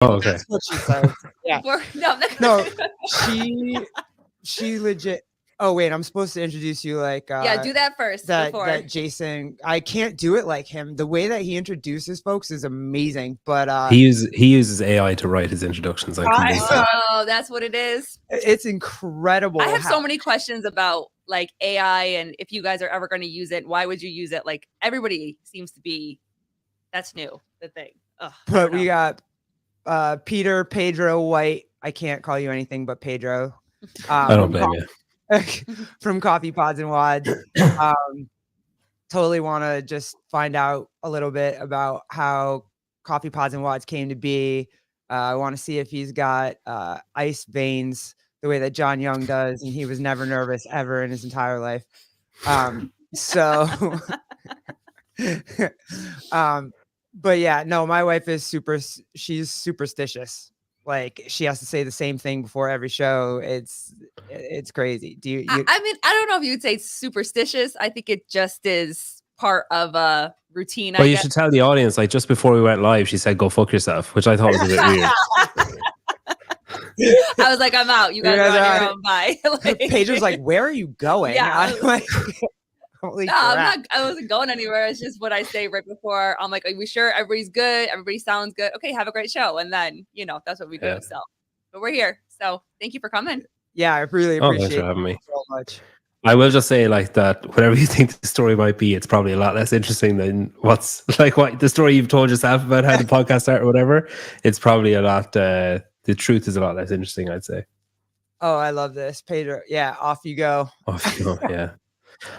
Oh, okay. That's what she says. Yeah. No, she legit. Oh wait, I'm supposed to introduce you like yeah, do that first. That Jason. I can't do it like him. The way that he introduces folks is amazing. But he uses AI to write his introductions. Oh, that's what it is. It's incredible. I have so many questions about like AI, and if you guys are ever going to use it, why would you use it? Like everybody seems to be. That's new. The thing. Ugh, but we got Pedro White. I can't call you anything but Pedro. I don't blame you. From Coffee Pods and Wads. Totally want to just find out a little bit about how Coffee Pods and Wads came to be. I want to see if he's got ice veins the way that John Young does, and he was never nervous ever in his entire life. But yeah, no, my wife is she's superstitious. Like she has to say the same thing before every show. It's crazy. Do you I mean, I don't know if you would say superstitious. I think it just is part of a routine. Well, you should tell the audience, like just before we went live, she said, "Go fuck yourself," which I thought was a bit weird. I was like, I'm out. You guys are on your own. Bye. Like, Pedro's like, where are you going? Yeah. I'm like, holy crap. I wasn't going anywhere. It's just what I say right before. I'm like, are we sure everybody's good? Everybody sounds good. Okay, have a great show. And then, that's what we do. Yeah. So, but we're here. So thank you for coming. Yeah, I really appreciate thanks for having me so much. I will just say like that, whatever you think the story might be, it's probably a lot less interesting than what the story you've told yourself about how the podcast started or whatever. It's probably a lot, the truth is a lot less interesting, I'd say. Oh, I love this. Pedro. Yeah, off you go. Yeah.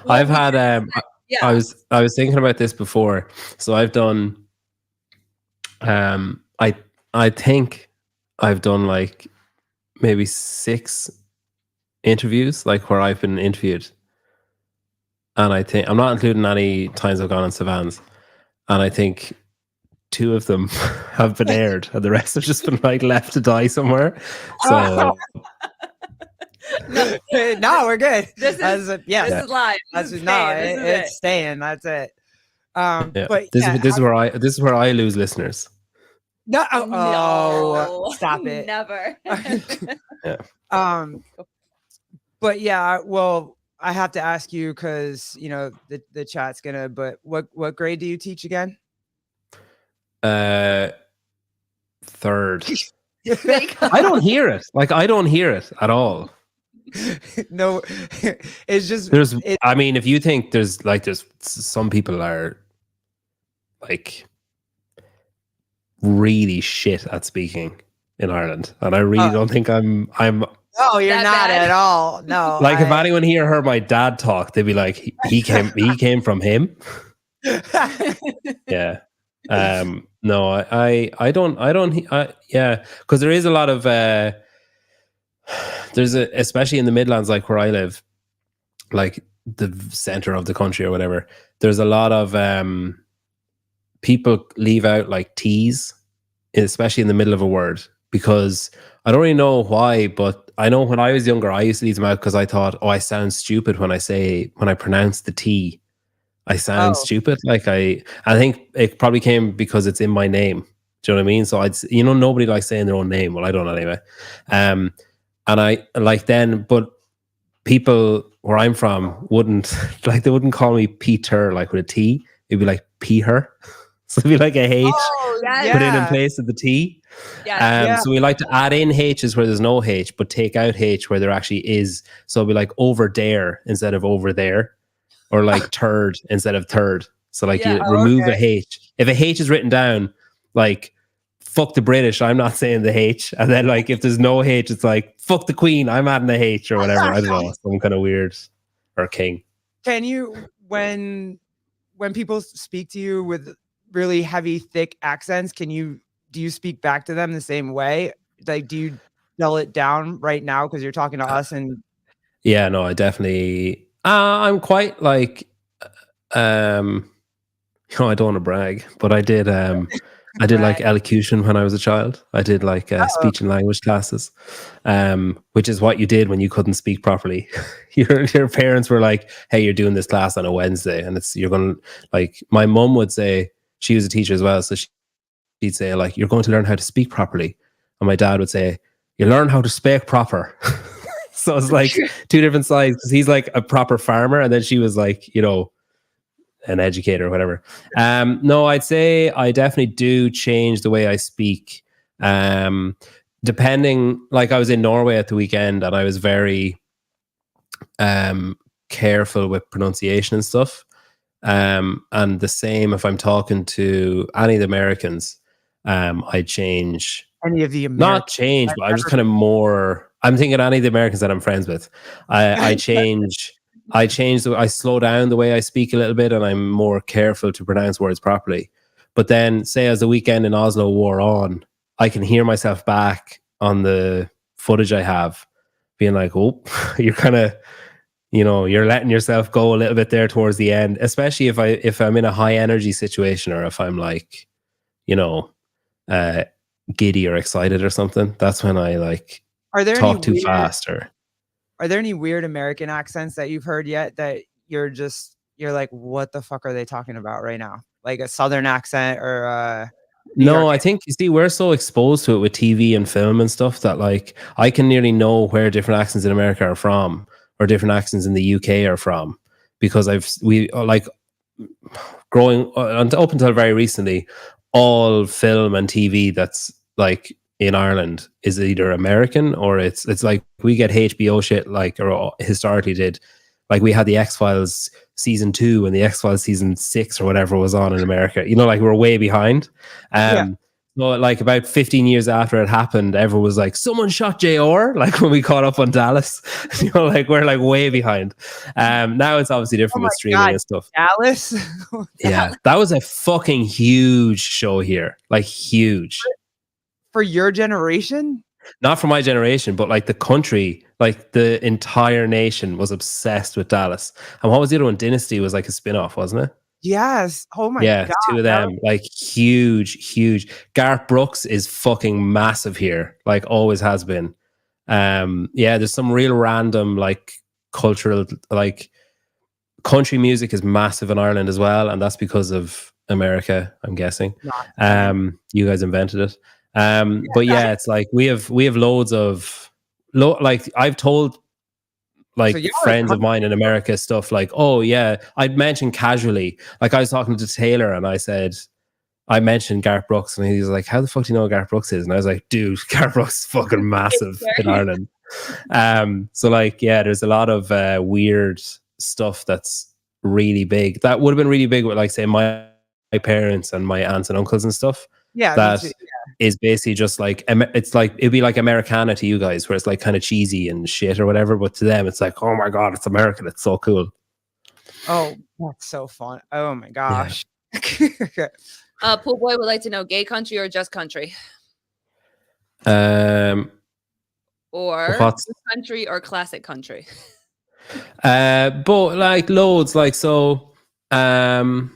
Well, I've had I was thinking about this before. So I've done I think I've done like maybe 6 interviews, like where I've been interviewed. And I think I'm not including any times I've gone on Savans. And I think 2 of them have been aired and the rest have just been like left to die somewhere. So no, we're good. This is live. It's staying. That's it. But this is where I lose listeners. No, stop it. Never. Yeah. But yeah, well, I have to ask you because the chat's gonna. But what grade do you teach again? 3rd. I don't hear it. Like I don't hear it at all. No, it's just I mean, if you think there's some people are like really shit at speaking in Ireland, and I really don't think I'm no, you're not bad at all. No, like if anyone here heard my dad talk, they'd be like, he came from him. Yeah. No, I don't yeah, because there is a lot of especially in the Midlands, like where I live, like the center of the country or whatever, there's a lot of people leave out like T's, especially in the middle of a word, because I don't really know why, but I know when I was younger, I used to leave them out because I thought, I sound stupid when I pronounce the T. I sound stupid. Like I think it probably came because it's in my name. Do you know what I mean? So nobody likes saying their own name. Well, I don't anyway. And I like then, but people where I'm from wouldn't like, they wouldn't call me Peter like with a T. It'd be like Peter. So it'd be like a H put in place of the T. So we like to add in H's where there's no H, but take out H where there actually is. So it'd be like over there instead of over there, or like third instead of third. So like you remove a H. If a H is written down, like fuck the British, I'm not saying the H. And then like if there's no H, it's like fuck the Queen, I'm adding a H or whatever. I don't know, some kind of weird, or king. Can you, when people speak to you with really heavy, thick accents, do you speak back to them the same way? Like, do you dull it down right now because you're talking to us? And yeah, no, I definitely I'm quite like I don't want to brag, but I did like elocution when I was a child. I did like speech and language classes, which is what you did when you couldn't speak properly. Your parents were like, hey, you're doing this class on a Wednesday, and you're going to, like, my mum would say, she was a teacher as well, so she'd say like, "You're going to learn how to speak properly," and my dad would say, "You learn how to speak proper." So it's like two different sides, because he's like a proper farmer, and then she was like, you know, an educator or whatever. No, I'd say I definitely do change the way I speak. Depending, like I was in Norway at the weekend, and I was very careful with pronunciation and stuff. And the same if I'm talking to any of the Americans, I change. Any of the Not Americans? change, but I'm just kind of more. I'm thinking any of the Americans that I'm friends with. I change. I slow down the way I speak a little bit, and I'm more careful to pronounce words properly. But then, say as the weekend in Oslo wore on, I can hear myself back on the footage I have, being like, "Oh, you're kind of." You know, you're letting yourself go a little bit there towards the end, especially if I'm in a high energy situation, or if I'm like, you know, giddy or excited or something. That's when I like talk too fast. Or are there any weird American accents that you've heard yet that you're like, what the fuck are they talking about right now? Like a Southern accent or no, I think, you see, we're so exposed to it with TV and film and stuff that like I can nearly know where different accents in America are from, or different accents in the UK are from, because we like growing up until very recently, all film and TV that's like in Ireland is either American, or it's like we get HBO shit, like, or historically did. Like we had the X-Files season 2 and the X-Files season 6 or whatever was on in America. You know, like we're way behind. So like about 15 years after it happened, everyone was like, "Someone shot JR," like when we caught up on Dallas. You know, like we're like way behind. Now it's obviously different with streaming and stuff. Dallas? Yeah, that was a fucking huge show here. Like huge. For your generation? Not for my generation, but like the country, like the entire nation was obsessed with Dallas. And what was the other one? Dynasty was like a spin-off, wasn't it? Yes. Oh my God. Two of them, like huge. Garth Brooks is fucking massive here, like always has been. There's some real random like cultural, like country music is massive in Ireland as well, and that's because of America, I'm guessing. You guys invented it. But yeah, it's like we have loads of like I've told like friends of mine in America stuff like, "Oh yeah," I'd mentioned casually, like I was talking to Taylor and I mentioned Garth Brooks, and he was like, "How the fuck do you know who Garth Brooks is?" And I was like, "Dude, Garth Brooks is fucking massive in Ireland." So like, yeah, there's a lot of weird stuff that's really big. That would have been really big with like say my parents and my aunts and uncles and stuff. Yeah, that is basically just like, it's like it'd be like Americana to you guys, where it's like kind of cheesy and shit or whatever, but to them it's like, oh my god, it's American, it's so cool. Oh, that's so fun. Oh my gosh. Pool Boy would like to know, gay country or just country? Or country or classic country? But like loads, like, so I'm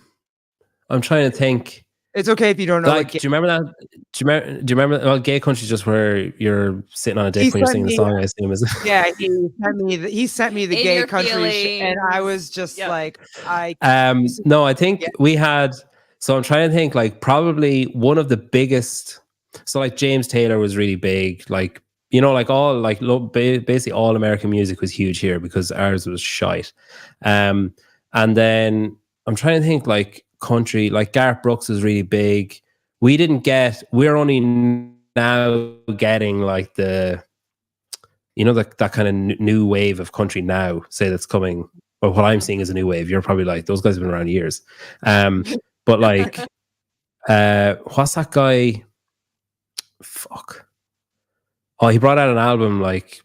trying to think. It's okay if you don't know. Like, do you remember that? Do you remember? Well, gay country is just where you're sitting on a dick when you're singing the song, I assume, is it? Yeah, he sent me the gay country, and I was just like, no, I think we had. So I'm trying to think, like, probably one of the biggest. So like James Taylor was really big, like, you know, like all like basically all American music was huge here because ours was shite. And then I'm trying to think, like, country, like Garth Brooks is really big. We're only now getting like the, you know, that kind of new wave of country now, say, that's coming. But what I'm seeing is a new wave. You're probably like, those guys have been around years. But like, what's that guy? Fuck. Oh, he brought out an album like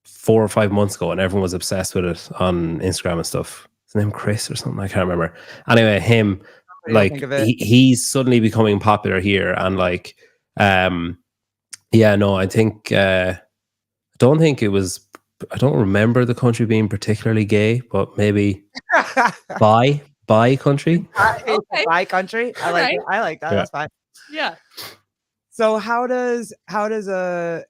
4 or 5 months ago, and everyone was obsessed with it on Instagram and stuff. His name Chris or something, I can't remember. Anyway, him, like, he's suddenly becoming popular here, and like, I think I don't remember the country being particularly gay, but maybe bi country. Okay. Bi country. I like it. I like that. Yeah. That's fine. Yeah. So how does a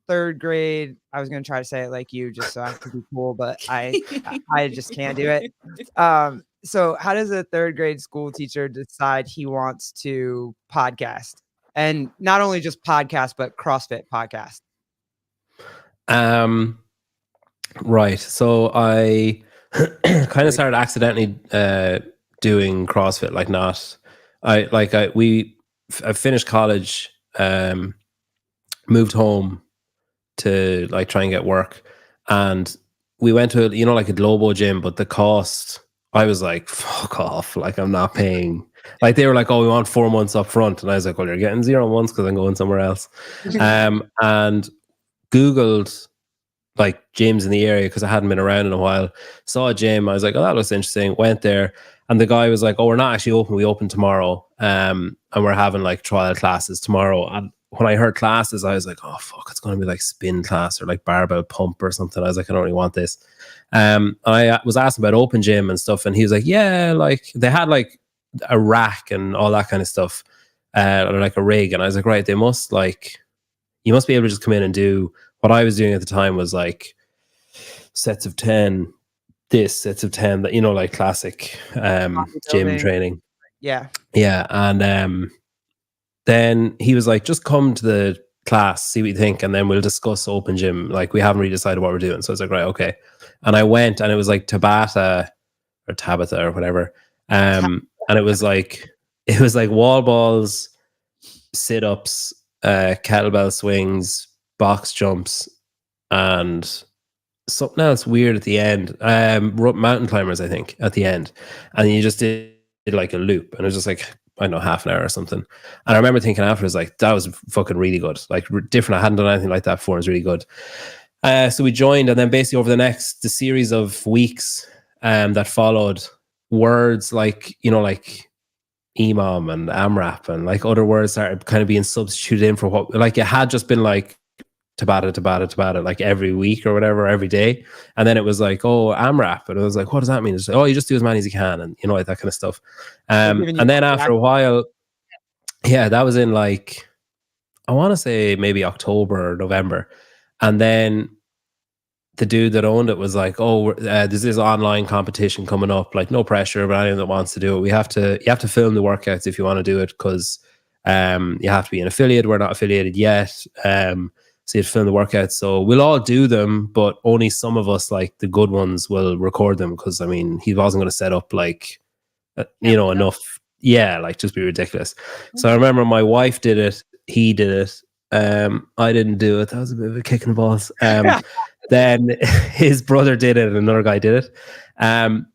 third grade, I was going to try to say it like you just so I could be cool, but I just can't do it. So how does a third grade school teacher decide he wants to podcast? And not only just podcast, but CrossFit podcast? Right. So I kind of started accidentally doing CrossFit, like not. I finished college, moved home to like try and get work, and we went to like a Globo gym, but the cost, I was like, fuck off, like I'm not paying. Like they were like, oh, we want 4 months up front, and I was like, well, you're getting 0 months because I'm going somewhere else. And Googled like gyms in the area because I hadn't been around in a while. Saw a gym, I was like, oh, that looks interesting. Went there, and the guy was like, oh, we're not actually open. We open tomorrow, and we're having like trial classes tomorrow. And when I heard classes, I was like, oh fuck, it's going to be like spin class or like barbell pump or something. I was like, I don't really want this. I was asking about open gym and stuff, and he was like, yeah, like they had like a rack and all that kind of stuff, or like a rig. And I was like, right, they must like, you must be able to just come in and do what I was doing at the time was like sets of 10, sets of 10, that, like classic gym training. Yeah. Yeah. And then he was like, just come to the class, see what you think, and then we'll discuss open gym. Like we haven't really decided what we're doing. So I was like, right, okay. And I went, and it was like Tabata or whatever. And it was like wall balls, sit-ups, kettlebell swings, box jumps, and something else weird at the end. Mountain climbers, I think, at the end. And you just did like a loop, and it was just like, I don't know, half an hour or something. And I remember thinking afterwards, like, that was fucking really good. Like different. I hadn't done anything like that before. It was really good. So we joined, and then basically over the series of weeks that followed, words like, like imam and amrap and like other words started kind of being substituted in for what, like it had just been like Tabata, like every week or whatever, every day. And then it was like, oh, AMRAP. And it was like, what does that mean? It's like, oh, you just do as many as you can. And like that kind of stuff. And then after a while, yeah, that was in like, I want to say maybe October or November. And then the dude that owned it was like, oh, there's this online competition coming up, like no pressure, but anyone that wants to do it, you have to film the workouts if you want to do it, because you have to be an affiliate. We're not affiliated yet. So you have to film the workouts. So we'll all do them, but only some of us, like the good ones, will record them, because I mean, he wasn't going to set up like enough. Yeah, like just be ridiculous. So I remember my wife did it, he did it. I didn't do it. That was a bit of a kick in the balls. Then his brother did it, and another guy did it. And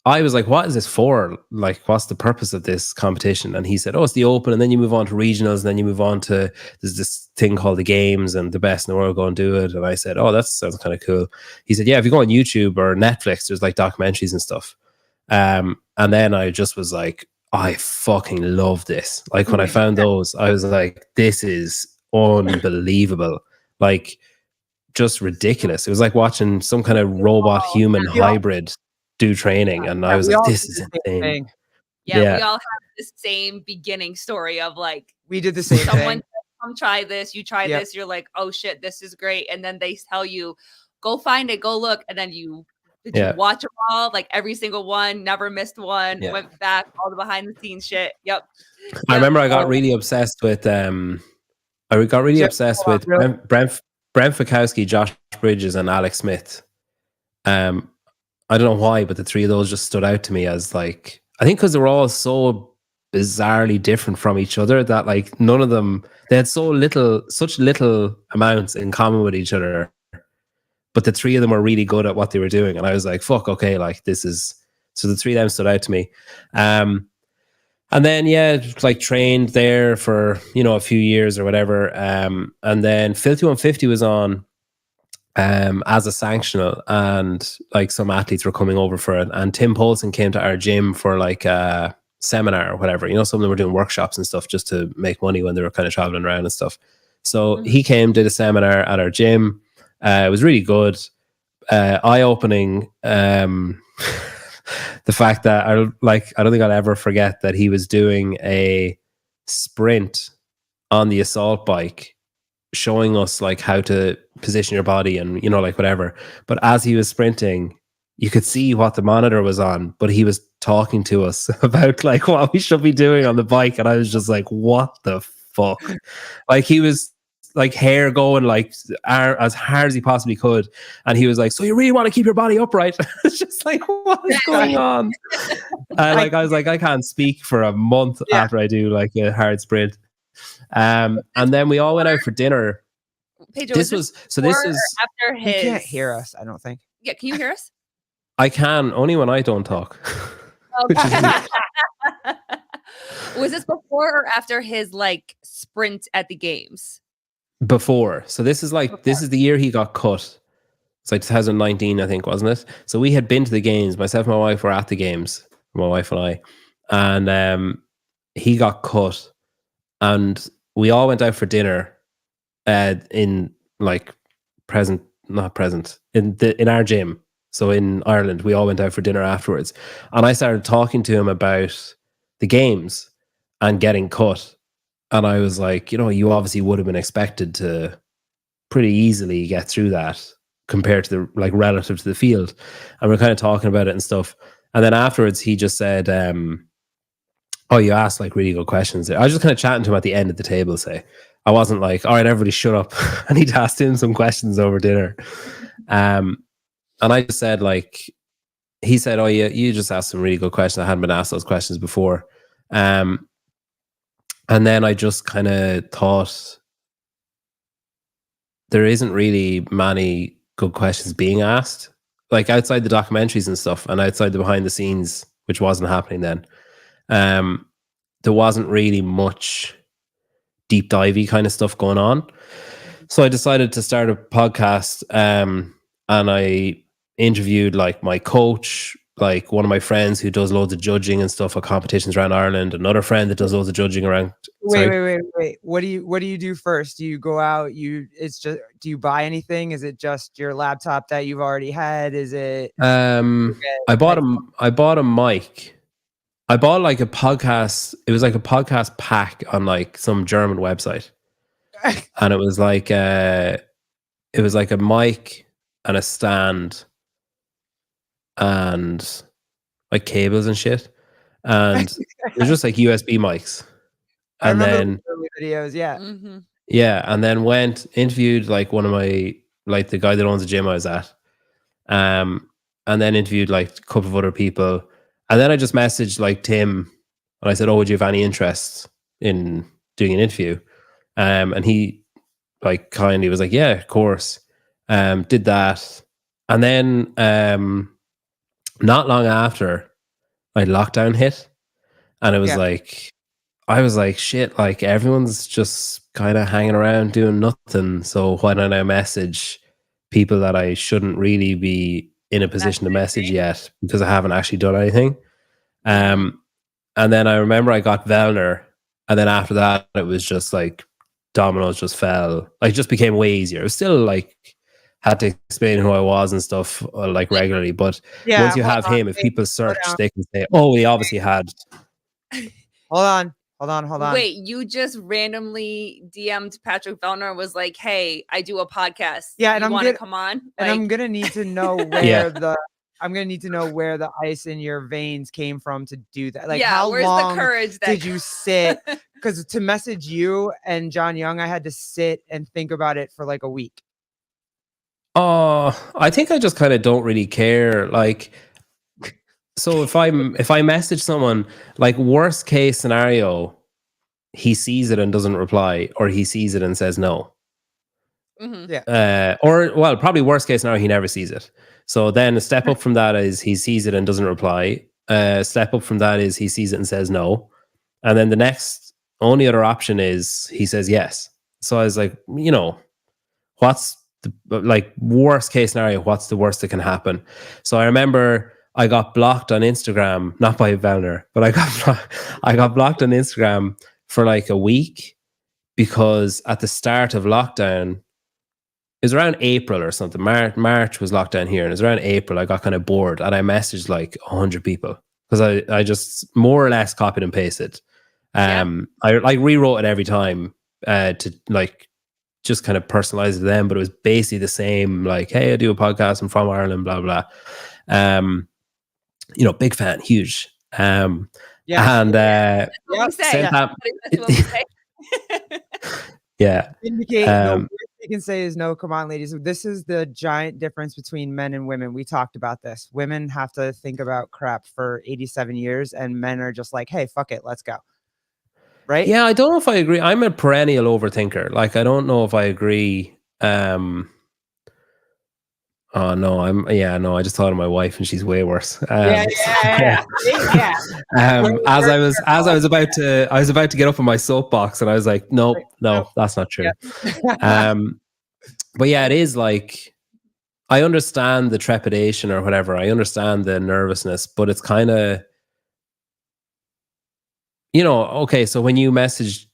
I was like, what is this for? Like, what's the purpose of this competition? And he said, oh, it's the open, and then you move on to regionals, and then you move on to, there's this thing called the games, and the best in the world go and do it. And I said, oh, that sounds kind of cool. He said, yeah, if you go on YouTube or Netflix, there's like documentaries and stuff. And then I just was like, I fucking love this. Like when I found those, I was like, this is unbelievable. Like, just ridiculous. It was like watching some kind of robot human hybrid do training, and I was like, this is insane. Yeah, we all have the same beginning story of like, we did the same someone thing. Come try this, you try this, you're like, oh shit, this is great. And then they tell you, go find it, go look. And then you watch them all, like every single one, never missed one, went back, all the behind the scenes shit. Yep. I remember I got really obsessed with Brent Fikowski, Josh Bridges, and Alex Smith. I don't know why, but the three of those just stood out to me as like, I think because they were all so bizarrely different from each other that like none of them, they had such little amounts in common with each other, but the three of them were really good at what they were doing. And I was like, fuck, okay, like this is, so the three of them stood out to me. And then, like trained there for, a few years or whatever. And then Filthy 150 was on as a sanctional, and like some athletes were coming over for it. And Tim Poulsen came to our gym for like a seminar or whatever. Some of them were doing workshops and stuff just to make money when they were kind of traveling around and stuff. So he came, did a seminar at our gym. It was really good, eye-opening. The fact that I don't think I'll ever forget that he was doing a sprint on the assault bike, showing us like how to position your body and like whatever. But as he was sprinting, you could see what the monitor was on, but he was talking to us about like what we should be doing on the bike. And I was just like, what the fuck? Like he was like hair going like as hard as he possibly could. And he was like, so you really want to keep your body upright? It's just like, what is going on? I was like, I can't speak for a month after I do like a hard sprint. And then we all went out for dinner. Pedro, this was after his. You can't hear us, I don't think. Yeah, can you hear us? I can, only when I don't talk. Okay. Was this before or after his like sprint at the games? Before. So this is the year he got cut. It's like 2019, I think, wasn't it? So we had been to the games. Myself and my wife were at the games. My wife and I. And he got cut. And we all went out for dinner in like in our gym. So in Ireland, we all went out for dinner afterwards. And I started talking to him about the games and getting cut. And I was like, you obviously would have been expected to pretty easily get through that compared to the like relative to the field. And we're kind of talking about it and stuff. And then afterwards, he just said, oh, you asked like really good questions. I was just kind of chatting to him at the end of the table, say. I wasn't like, all right, everybody shut up. I need to ask him some questions over dinner. And I just said, like, he said, oh, you just asked some really good questions. I hadn't been asked those questions before. And then I just kind of thought there isn't really many good questions being asked, like outside the documentaries and stuff and outside the behind the scenes, which wasn't happening then. There wasn't really much deep divey kind of stuff going on. So I decided to start a podcast and I interviewed like my coach, like one of my friends who does loads of judging and stuff at competitions around Ireland, another friend that does loads of judging around. Wait. What do you do first? Do you go out? Do you buy anything? Is it just your laptop that you've already had? Is it? I bought a mic. I bought like a podcast. It was like a podcast pack on like some German website. And it was like a mic and a stand and like cables and shit. And it was just like USB mics. And then the videos, yeah. Mm-hmm. Yeah. And then interviewed like one of my, like the guy that owns the gym I was at. And then interviewed like a couple of other people. And then I just messaged like Tim and I said, oh, would you have any interest in doing an interview? And he like kindly was like, yeah, of course. Did that. And then not long after, like lockdown hit. And it was like, I was like, shit, like everyone's just kind of hanging around doing nothing. So why don't I message people that I shouldn't really be in a position to message yet because I haven't actually done anything. And then I remember I got Vellner, and then after that it was just like dominoes just fell. Like it just became way easier. It was still like had to explain who I was and stuff like regularly, but once you have him, if people search, they can say, "Oh, he obviously had." Hold on. Wait, you just randomly DM'd Patrick Vellner and was like, "Hey, I do a podcast. Yeah, and you want to come on?" And I'm gonna need to know where the ice in your veins came from to do that. Like, how where's long the courage did you sit? Because to message you and John Young, I had to sit and think about it for like a week. Oh, I think I just kind of don't really care. Like, so if I message someone, like worst case scenario, he sees it and doesn't reply, or he sees it and says no. Mm-hmm. Yeah. Or well, probably worst case scenario, he never sees it. So then a step up from that is he sees it and doesn't reply. Step up from that is he sees it and says no. And then the next only other option is he says yes. So I was like, what's the like worst case scenario? What's the worst that can happen? So I remember I got blocked on Instagram, not by Vellner, but I got blocked on Instagram for like a week because at the start of lockdown, it was around April or something. March was lockdown here, and it was around April. I got kind of bored, and I messaged like 100 people because I just more or less copied and pasted. I like rewrote it every time to like just kind of personalize it to them, but it was basically the same. Like, hey, I do a podcast. I'm from Ireland. Blah blah. You know, big fan, huge. And That's what we say. sent that. That's what we say. Yeah. Indicate the worst you can say is no. Come on, ladies. This is the giant difference between men and women. We talked about this. Women have to think about crap for 87 years, and men are just like, hey, fuck it, let's go. Right? Yeah, I don't know if I agree. I'm a perennial overthinker. Like, I don't know if I agree. Oh no, I just thought of my wife and she's way worse. Yeah. As I was about to get up on my soapbox and I was like, no, that's not true. But yeah, it is like, I understand the trepidation or whatever. I understand the nervousness, but it's kind of, you know, okay, so when you message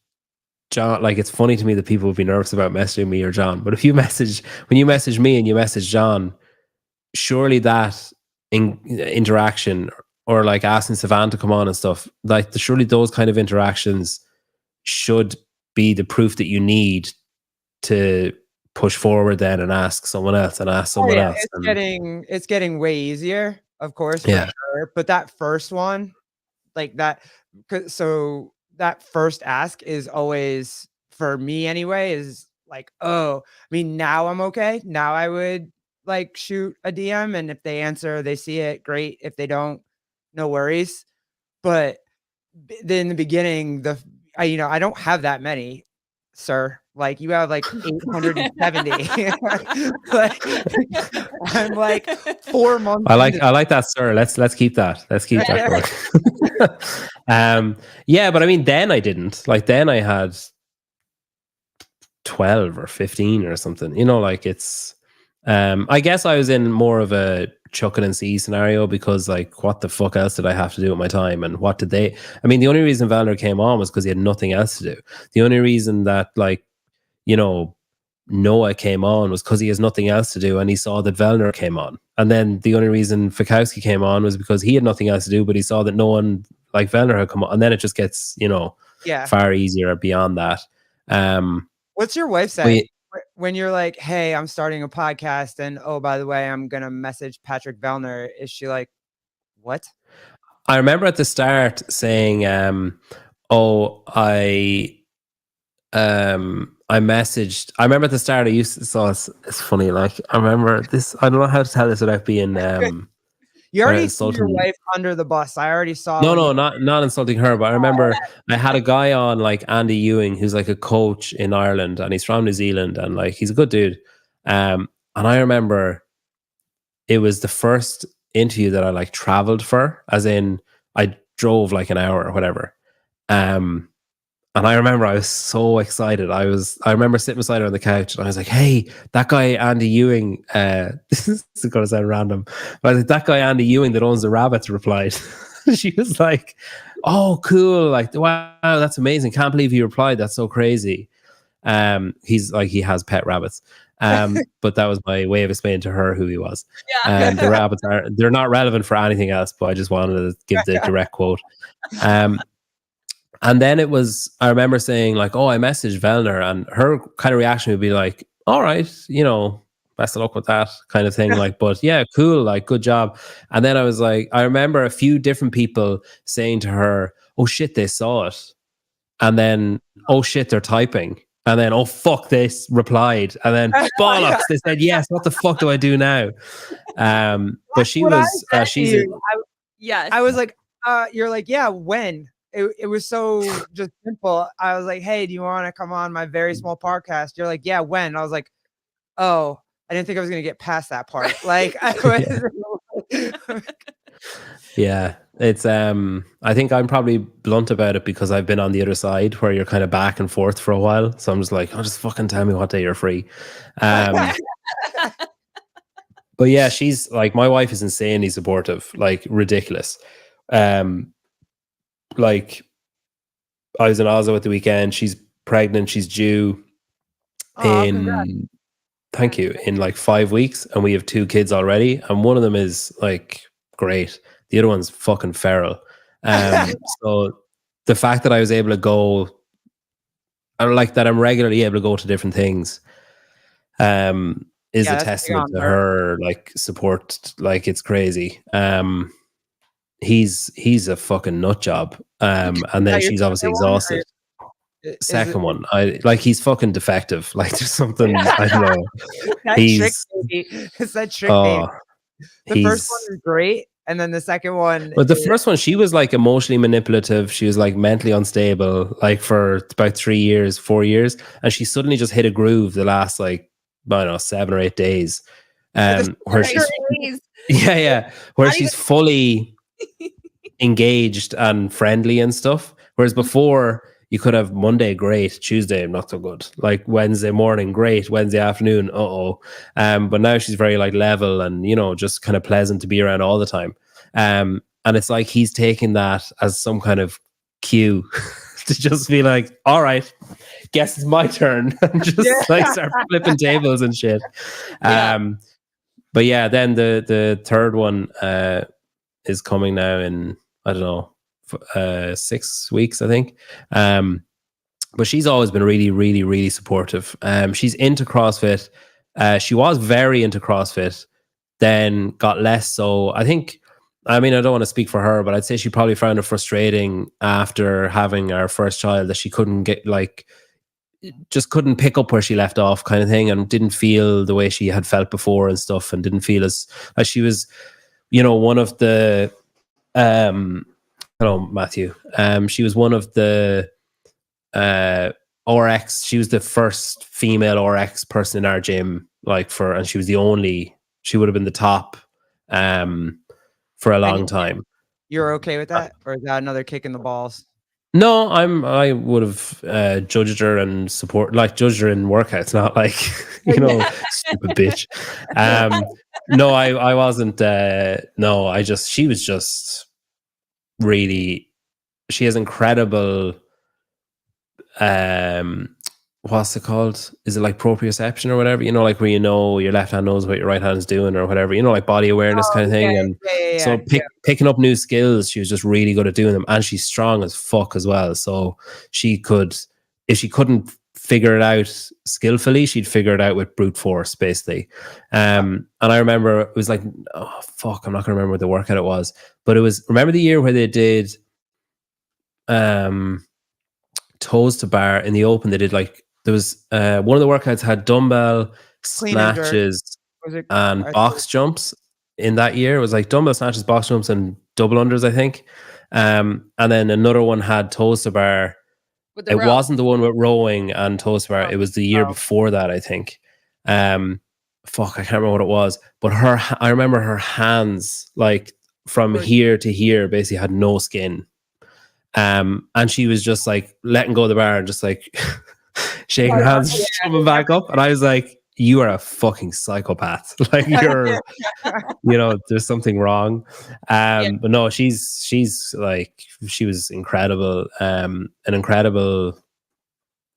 John, like, it's funny to me that people would be nervous about messaging me or John, but when you message me and you message John, surely that interaction, or like asking Savan to come on and stuff, like, surely those kind of interactions should be the proof that you need to push forward then and ask someone else and ask someone else. It's getting way easier, of course, for sure. But that first one, like that, so that first ask is always, for me anyway, is like, oh, I mean, now I'm okay. Now I would like shoot a DM, and if they answer, they see it, great. If they don't, no worries. But then in the beginning, I don't have that many, sir. Like, you have like 870. Like, I'm like 4 months. I like that, sir. Let's keep that. Let's keep that going. Yeah, but I mean, then I didn't. Like, then I had 12 or 15 or something. You know, like, it's I guess I was in more of a chuck it and see scenario, because, like, what the fuck else did I have to do with my time? And what did they, I mean, the only reason Valner came on was because he had nothing else to do. The only reason that, like, you know, Noah came on was because he has nothing else to do and he saw that Vellner came on. And then the only reason Fikowski came on was because he had nothing else to do, but he saw that no one like Vellner had come on. And then it just gets, you know, far easier beyond that. What's your wife say when you're like, hey, I'm starting a podcast, and oh, by the way, I'm going to message Patrick Vellner? Is she like, what? I remember at the start saying, I remember at the start I used to, so it's funny, like, I remember this, I don't know how to tell this without being you already threw your wife under the bus. I already saw. No, not insulting her, but I remember I had a guy on, like Andy Ewing, who's like a coach in Ireland, and he's from New Zealand, and like, he's a good dude. And I remember it was the first interview that I like traveled for, as in I drove like an hour or whatever. And I remember I was so excited. I remember sitting beside her on the couch and I was like, hey, that guy, Andy Ewing, this is going to sound random, but I was like, that guy, Andy Ewing, that owns the rabbits, replied. She was like, oh, cool. Like, wow, that's amazing. Can't believe he replied. That's so crazy. He's like, he has pet rabbits. But that was my way of explaining to her who he was. Yeah. The rabbits they're not relevant for anything else, but I just wanted to give the direct quote. And then it was, I remember saying like, oh, I messaged Vellner, and her kind of reaction would be like, all right, you know, best of luck with that kind of thing. Like, but yeah, cool, like, good job. And then I was like, I remember a few different people saying to her, oh shit, they saw it. And then, oh shit, they're typing. And then, oh fuck, they replied. And then, bollocks, they said yes. What the fuck do I do now? But she was, she's. Yes. I was like, you're like, yeah, when? It was so just simple. I was like, hey, do you want to come on my very small podcast? You're like, yeah, when? I was like, oh, I didn't think I was going to get past that part. Like, yeah, it's, I think I'm probably blunt about it because I've been on the other side where you're kind of back and forth for a while. So I'm just like, oh, just fucking tell me what day you're free. But yeah, she's like, my wife is insanely supportive, like ridiculous. Like, I was in Oslo at the weekend. She's pregnant. She's due in, thank you, in like 5 weeks. And we have 2 kids already. And one of them is like great. The other one's fucking feral. So the fact that I was able to go, and like that I'm regularly able to go to different things, is a testament to her like support. Like it's crazy. He's a fucking nut job. And then she's obviously exhausted. Second one, he's fucking defective. Like there's something I don't know. It's that trick baby. The first one is great, and then the second one. But the first one, she was like emotionally manipulative. She was like mentally unstable, like for about 4 years, and she suddenly just hit a groove the last like I don't know 7 or 8 days, where she's where she's fully engaged and friendly and stuff. Whereas before, you could have Monday great, Tuesday not so good, like Wednesday morning great, Wednesday afternoon but now she's very like level and just kind of pleasant to be around all the time. And it's like he's taking that as some kind of cue to just be like, all right, guess it's my turn, and just like start flipping tables and shit. But yeah, then the third one is coming now in I don't know 6 weeks, I think. But she's always been really, really, really supportive. She's into CrossFit. She was very into CrossFit, then got less so. I don't want to speak for her, but I'd say she probably found it frustrating after having our first child that she couldn't get just couldn't pick up where she left off kind of thing, and didn't feel the way she had felt before and stuff, and didn't feel as she was, one of the hello, Matthew. She was one of the RX. She was the first female RX person in our gym, and she was the only. She would have been the top for a long time. You're okay with that, or is that another kick in the balls? No, I would have judged her and judged her in workouts, not like stupid bitch. No, I wasn't. No, she was just really. She has incredible. What's it called? Is it like proprioception or whatever? Like where your left hand knows what your right hand is doing or whatever. Like body awareness kind of thing. And so picking up new skills, she was just really good at doing them, and she's strong as fuck as well. So she could, if she couldn't figure it out skillfully, she'd figure it out with brute force, basically. And I remember it was like, oh fuck, I'm not gonna remember what the workout it was, but it was. Remember the year where they did, toes to bar in the open? They did like. There was one of the workouts had dumbbell snatches and box jumps in that year. It was like dumbbell snatches, box jumps, and double unders, I think. And then another one had toes to bar. It wasn't the one with rowing and toes to bar. It was the year before that, I think. Fuck, I can't remember what it was. But I remember her hands, like from here to here, basically had no skin. And she was just like letting go of the bar and just like shaking her hands, coming back up. And I was like, you are a fucking psychopath. Like you're, there's something wrong. But no, she's like, she was incredible, an incredible,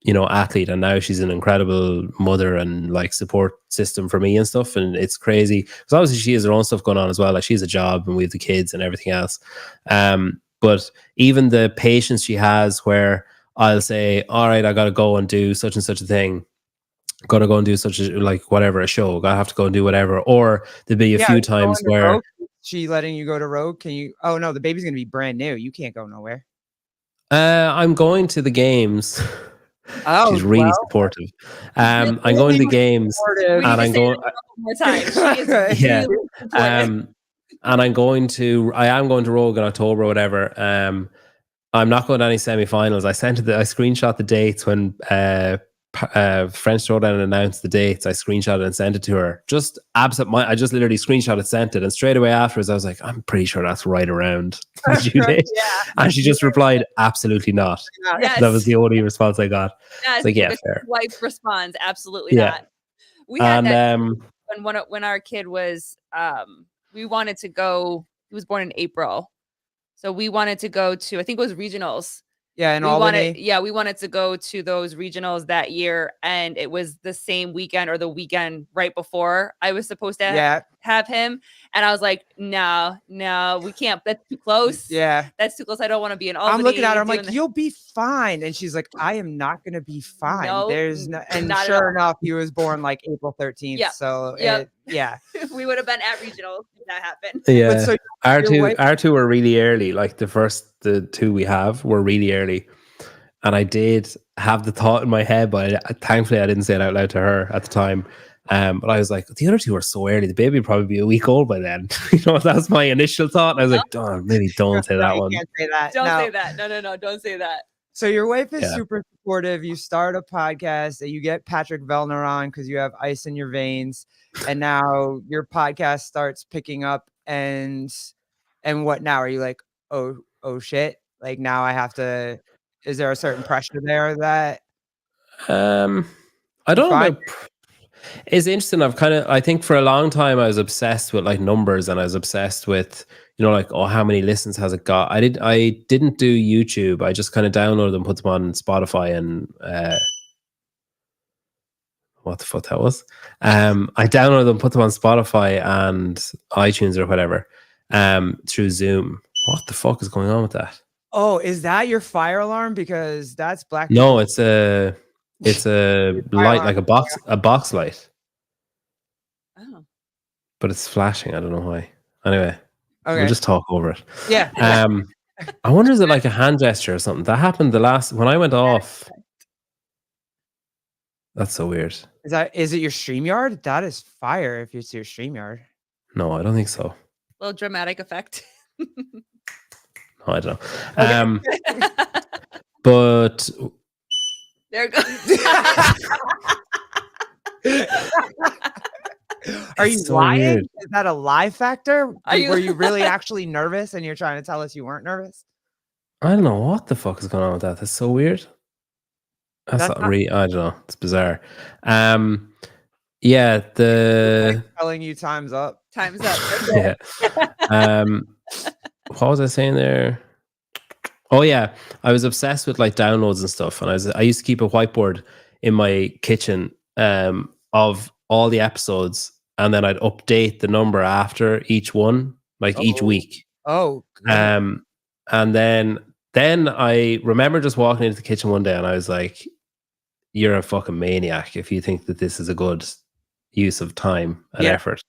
athlete. And now she's an incredible mother and like support system for me and stuff. And it's crazy because obviously she has her own stuff going on as well. Like she has a job and we have the kids and everything else. But even the patience she has where I'll say, all right, I got to go and do such and such a thing. Got to go and do such a, like, whatever, a show. Got to have to go and do whatever. Or there'd be a few times where... Rogue. She letting you go to Rogue? Can you... Oh, no, the baby's going to be brand new. You can't go nowhere. I'm going to the games. Oh, she's really supportive. I'm going to the games. And I'm going... More time. She is really and I am going to Rogue in October or whatever. I'm not going to any semi-finals. I screenshot the dates when French Throwdown announced the dates. I screenshot it and sent it to her. Just I just literally screenshot it, sent it, and straight away afterwards I was like, I'm pretty sure that's right around the due date. And she just replied, absolutely not. Yes. That was the only response I got. Yes, like, yeah, fair. Wife responds, absolutely not. We had that when our kid was we wanted to go. He was born in April, so we wanted to go to, I think it was regionals. Yeah, in Albany. We wanted to go to those regionals that year, and it was the same weekend or the weekend right before I was supposed to have him. And I was like, no, we can't. That's too close. Yeah. That's too close. I don't want to be in Albany. I'm looking at her. I'm like, you'll be fine. And she's like, I am not going to be fine. No, There's no, and not at sure all. enough, he was born like April 13th. Yep. So yeah. We would have been at regionals if that happened. Yeah. But so our two were really early. Like the two we have were really early. And I did have the thought in my head, but thankfully I didn't say it out loud to her at the time. But I was like, the other two are so early. The baby would probably be a week old by then. That was my initial thought. I was like, oh, maybe don't say that one. Can't say that. Don't say that. No, don't say that. So your wife is super supportive. You start a podcast, you get Patrick Vellner on because you have ice in your veins, and now your podcast starts picking up. And what now? Are you like, oh shit? Like now I have to. Is there a certain pressure there that? I don't know about. It's interesting. I think for a long time I was obsessed with like numbers, and I was obsessed with, like, oh, how many listens has it got? I didn't do YouTube. I just kind of downloaded them, put them on Spotify, and what the fuck that was? I downloaded them, put them on Spotify and iTunes or whatever, through Zoom. What the fuck is going on with that? Oh, is that your fire alarm? Because that's black. No, it's a light, like a box light. Oh. But it's flashing. I don't know why. Anyway, we'll just talk over it. Yeah. I wonder, is it like a hand gesture or something? That happened when I went off. That's so weird. Is it your StreamYard? That is fire if it's your StreamYard. No, I don't think so. A little dramatic effect. No, I don't know. Okay. But there it goes. Are you so lying? Weird. Is that a lie factor? Were you really actually nervous and you're trying to tell us you weren't nervous? I don't know what the fuck is going on with that. That's so weird. That's not really, I don't know. It's bizarre. Yeah, telling you time's up. Time's up. Yeah. What was I saying there? Oh yeah, I was obsessed with like downloads and stuff, and I used to keep a whiteboard in my kitchen of all the episodes, and then I'd update the number after each one, like each week. Oh. And then I remember just walking into the kitchen one day, and I was like, "You're a fucking maniac if you think that this is a good use of time and effort."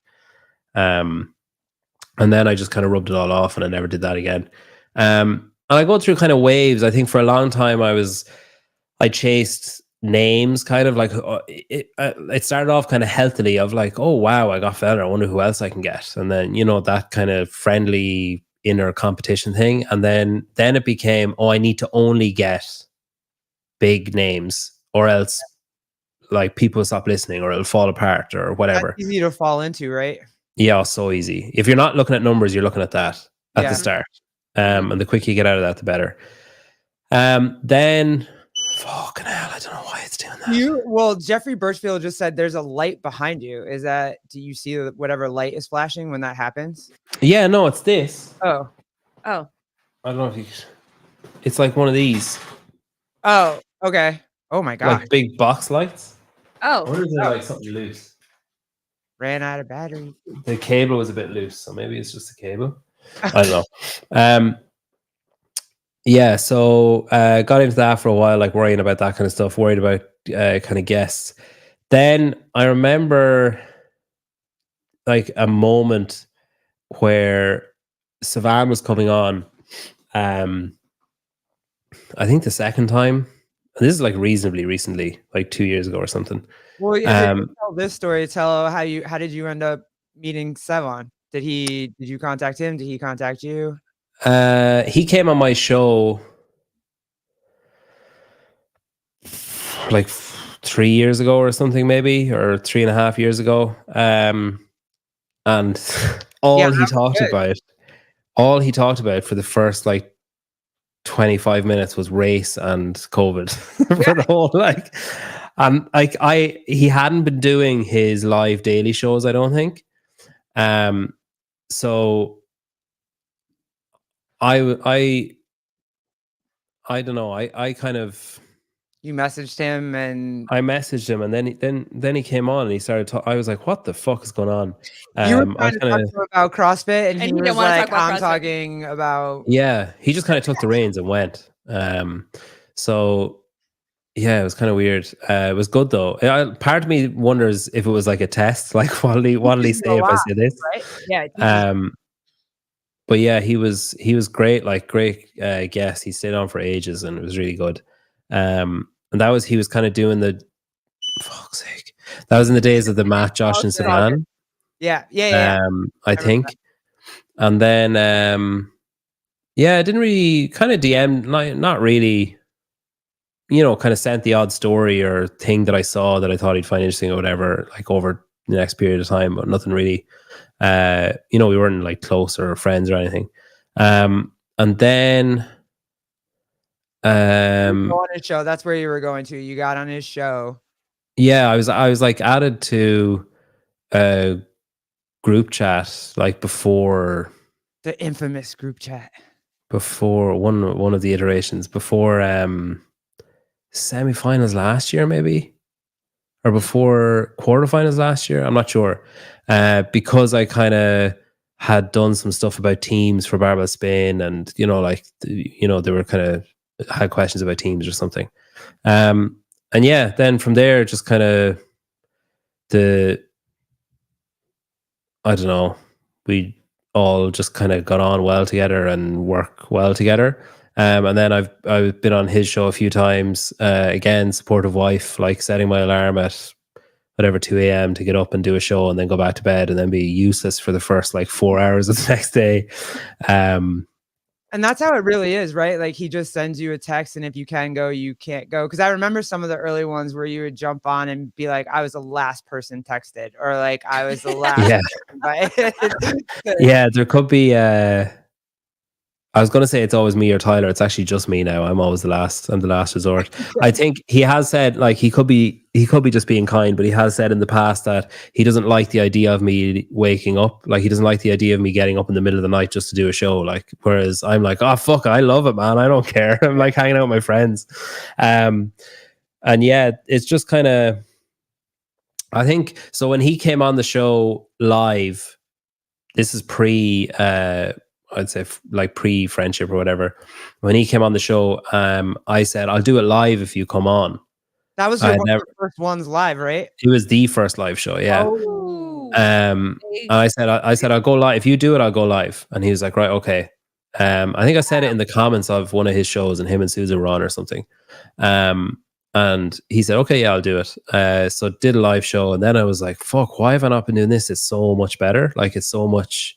And then I just kind of rubbed it all off, and I never did that again. And I go through kind of waves. I think for a long time I chased names, kind of like it started off kind of healthily of like, oh wow, I got Feather, I wonder who else I can get, and then that kind of friendly inner competition thing, and then it became, oh, I need to only get big names or else like people stop listening or it'll fall apart or whatever. That's easy to fall into, right? Yeah, so easy. If you're not looking at numbers, you're looking at that at the start. And the quicker you get out of that, the better. Then, fucking hell, I don't know why it's doing that. Well, Jeffrey Birchfield just said there's a light behind you. Do you see whatever light is flashing when that happens? Yeah, no, it's this. Oh. I don't know if it's like one of these. Oh, okay. Oh my God. Like big box lights. Oh. Or is it like something loose? Ran out of battery. The cable was a bit loose, so maybe it's just the cable. I don't know. Yeah, so got into that for a while, like worrying about that kind of stuff, worried about kind of guests. Then I remember like a moment where Savan was coming on. I think the second time. This is like reasonably recently, like 2 years ago or something. Well, yeah, tell this story. Tell how did you end up meeting Savan? Did you contact him? Did he contact you? He came on my show like 3 years ago or something, maybe, or 3.5 years ago. And all he talked about for the first like 25 minutes was race and COVID for the whole like, and like he hadn't been doing his live daily shows, I don't think. So I don't know. I kind of You messaged him, and I messaged him, and then he came on and he started. I was like, "What the fuck is going on?" you were I trying was to talk kind to him about CrossFit, and he didn't was wanna talk like, about "I'm CrossFit. talking about." Yeah, he just kind of took the reins and went. So yeah, it was kind of weird. It was good though. Part of me wonders if it was like a test, like what'll he say if I say this? Right? Yeah. It teaches But yeah, he was great, like great guest. He stayed on for ages and it was really good. And he was kind of doing the fuck's sake. That was in the days of the Matt, Josh, and Savan. Yeah. I think. And then yeah, I didn't really kind of DM, not really, kind of sent the odd story or thing that I saw that I thought he'd find interesting or whatever, like over the next period of time, but nothing really. We weren't like close or friends or anything. And then on his show. That's where you were going to. You got on his show. yeah, I was like added to a group chat like before The infamous group chat. Before one of the iterations, before semifinals last year, maybe, or before quarterfinals last year. I'm not sure, because I kind of had done some stuff about teams for Barbell Spain, and they were kind of had questions about teams or something. And yeah, then from there, just kind of I don't know, we all just kind of got on well together and work well together. And then I've been on his show a few times. Again, supportive wife, like setting my alarm at whatever 2 a.m. to get up and do a show and then go back to bed and then be useless for the first like 4 hours of the next day. And that's how it really is, right? Like he just sends you a text, and if you can go, you can't go. Because I remember some of the early ones where you would jump on and be like, "I was the last person texted," or like, "I was the last." Yeah, yeah. There could be. I was going to say it's always me or Tyler. It's actually just me now. I'm always the last. I'm the last resort. I think he has said like he could be just being kind, but he has said in the past that he doesn't like the idea of me waking up. Like he doesn't like the idea of me getting up in the middle of the night just to do a show. Like whereas I'm like, oh fuck, I love it, man. I don't care. I'm like hanging out with my friends. And yeah, it's just kind of. I think so. When he came on the show live, this is pre. I'd say like pre-friendship or whatever. When he came on the show, I said, I'll do it live if you come on. That was one of your first ones live, right? It was the first live show, yeah. Oh. And I said, I'll go live. If you do it, I'll go live. And he was like, right, okay. I think I said it in the comments of one of his shows and him and Susan were on or something. And he said, okay, yeah, I'll do it. So did a live show. And then I was like, fuck, why have I not been doing this? It's so much better. Like it's so much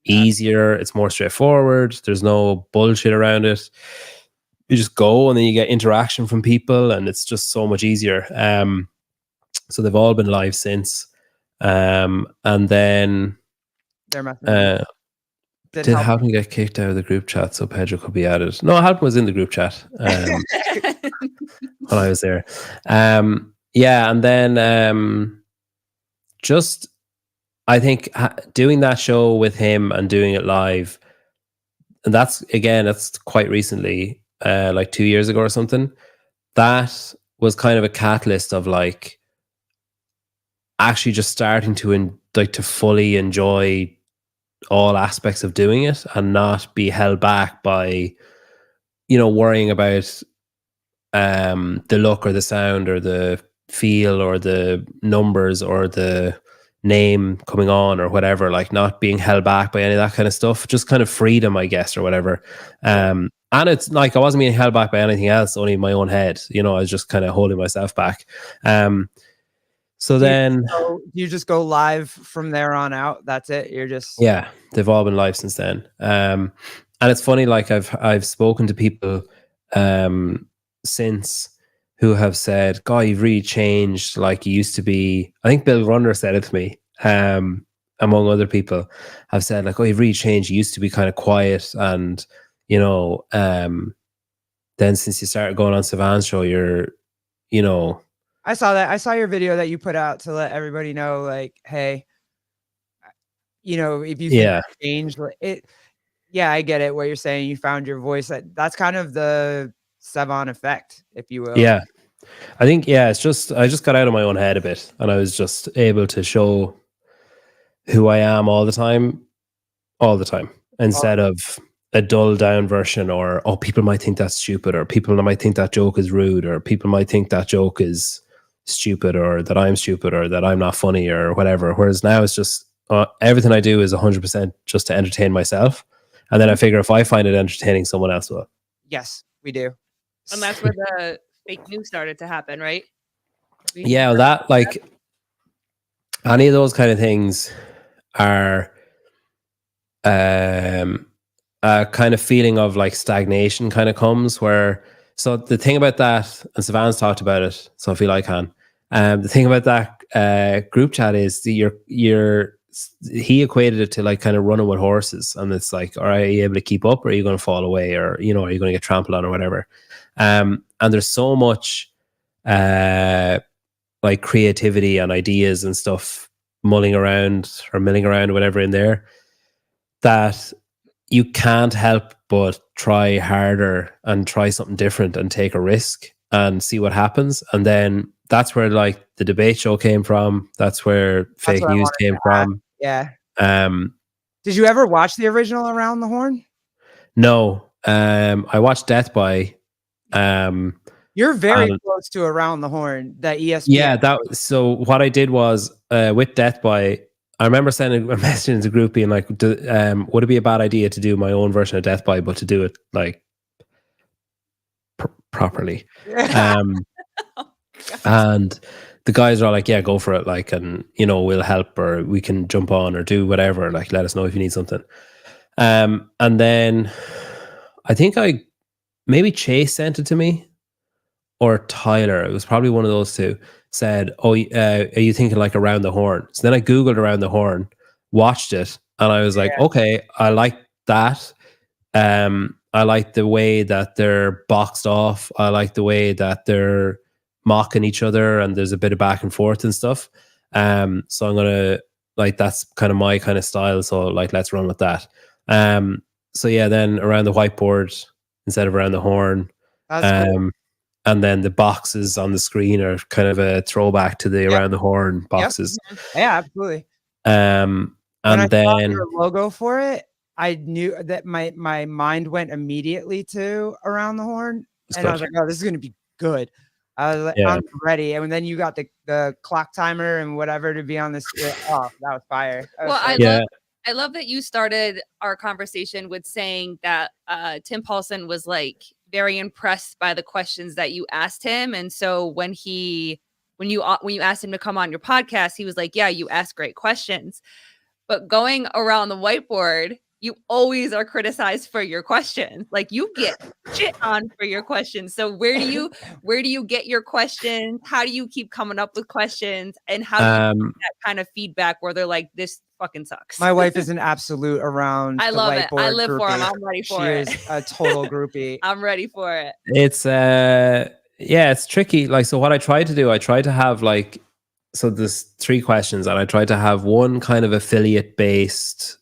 easier, it's more straightforward, there's no bullshit around it, you just go and then you get interaction from people and it's just so much easier. So they've all been live since, and then did Halpin get kicked out of the group chat so Pedro could be added? No, Halpin was in the group chat when I was there. Yeah, and then just I think doing that show with him and doing it live, and that's quite recently, like 2 years ago or something. That was kind of a catalyst of like actually just starting to to fully enjoy all aspects of doing it and not be held back by, worrying about the look or the sound or the feel or the numbers or the name coming on or whatever, like not being held back by any of that kind of stuff, just kind of freedom, I guess, or whatever. And it's like I wasn't being held back by anything else, only in my own head. I was just kind of holding myself back. So then you just go live from there on out. That's it. You're just they've all been live since then. And it's funny, like I've spoken to people since who have said, God, you've really changed. Like you used to be, I think Bill Runner said it to me, among other people have said like, oh, you've really changed. You used to be kind of quiet and, then since you started going on Savan's show, you're, I saw that. I saw your video that you put out to let everybody know, like, hey, if you think change it, I get it. What you're saying, you found your voice. That's kind of the Savan effect, if you will. Yeah, I think, it's just, I just got out of my own head a bit, and I was just able to show who I am all the time, instead of a dull down version, or, oh, people might think that's stupid, or people might think that joke is rude, or people might think that joke is stupid, or that I'm stupid, or that I'm not funny, or whatever. Whereas now it's just, everything I do is 100% just to entertain myself. And then I figure if I find it entertaining, someone else will. Yes, we do. And that's where the fake news started to happen, right? Yeah, that, like, any of those kind of things are a kind of feeling of like stagnation kind of comes where, so the thing about that, and Savan's talked about it, so I feel I can. The thing about that group chat is he equated it to like kind of running with horses, and it's like, all right, are you able to keep up, or are you going to fall away, or are you going to get trampled on, or whatever. And there's so much like creativity and ideas and stuff milling around, or whatever, in there, that you can't help but try harder and try something different and take a risk and see what happens. And then that's where like the debate show came from. That's where fake news came from. Yeah. Did you ever watch the original Around the Horn? No. I watched Death by. You're very close to Around the Horn, that ESPN. Yeah, so what I did was with Death by, I remember sending a message into the group being like, would it be a bad idea to do my own version of Death by, but to do it like properly? And the guys are all like, yeah, go for it. Like, and we'll help, or we can jump on, or do whatever. Like, let us know if you need something. And then I think maybe Chase sent it to me, or Tyler. It was probably one of those two. Said, oh, are you thinking like Around the Horn? So then I Googled Around the Horn, watched it, and I was like, okay, I like that. I like the way that they're boxed off. I like the way that they're mocking each other, and there's a bit of back and forth and stuff. So I'm gonna, like, that's kind of my kind of style. So like, let's run with that. So yeah, then Around the Whiteboard instead of Around the Horn. That's cool. And then the boxes on the screen are kind of a throwback to the Around the Horn boxes. Yep. Yeah, absolutely. And when I then saw your logo for it, I knew that my mind went immediately to Around the Horn, and I was like, "Oh, this is going to be good." I was like, "I'm ready." And then you got the clock timer and whatever to be on this. Oh, that was fire. I love that you started our conversation with saying that Tim Paulson was like very impressed by the questions that you asked him. And so when you asked him to come on your podcast, he was like, yeah, you ask great questions. But going Around the Whiteboard, you always are criticized for your questions. Like, you get shit on for your questions. So where do you get your questions? How do you keep coming up with questions? And how do you get that kind of feedback where they're like, this fucking sucks? My wife is an absolute Around I the love Whiteboard it. I live groupie. for him. I'm ready for it. She is a total groupie. I'm ready for it. It's it's tricky. Like, so what I tried to do, I tried to have like, so there's 3 questions, and I tried to have one kind of affiliate based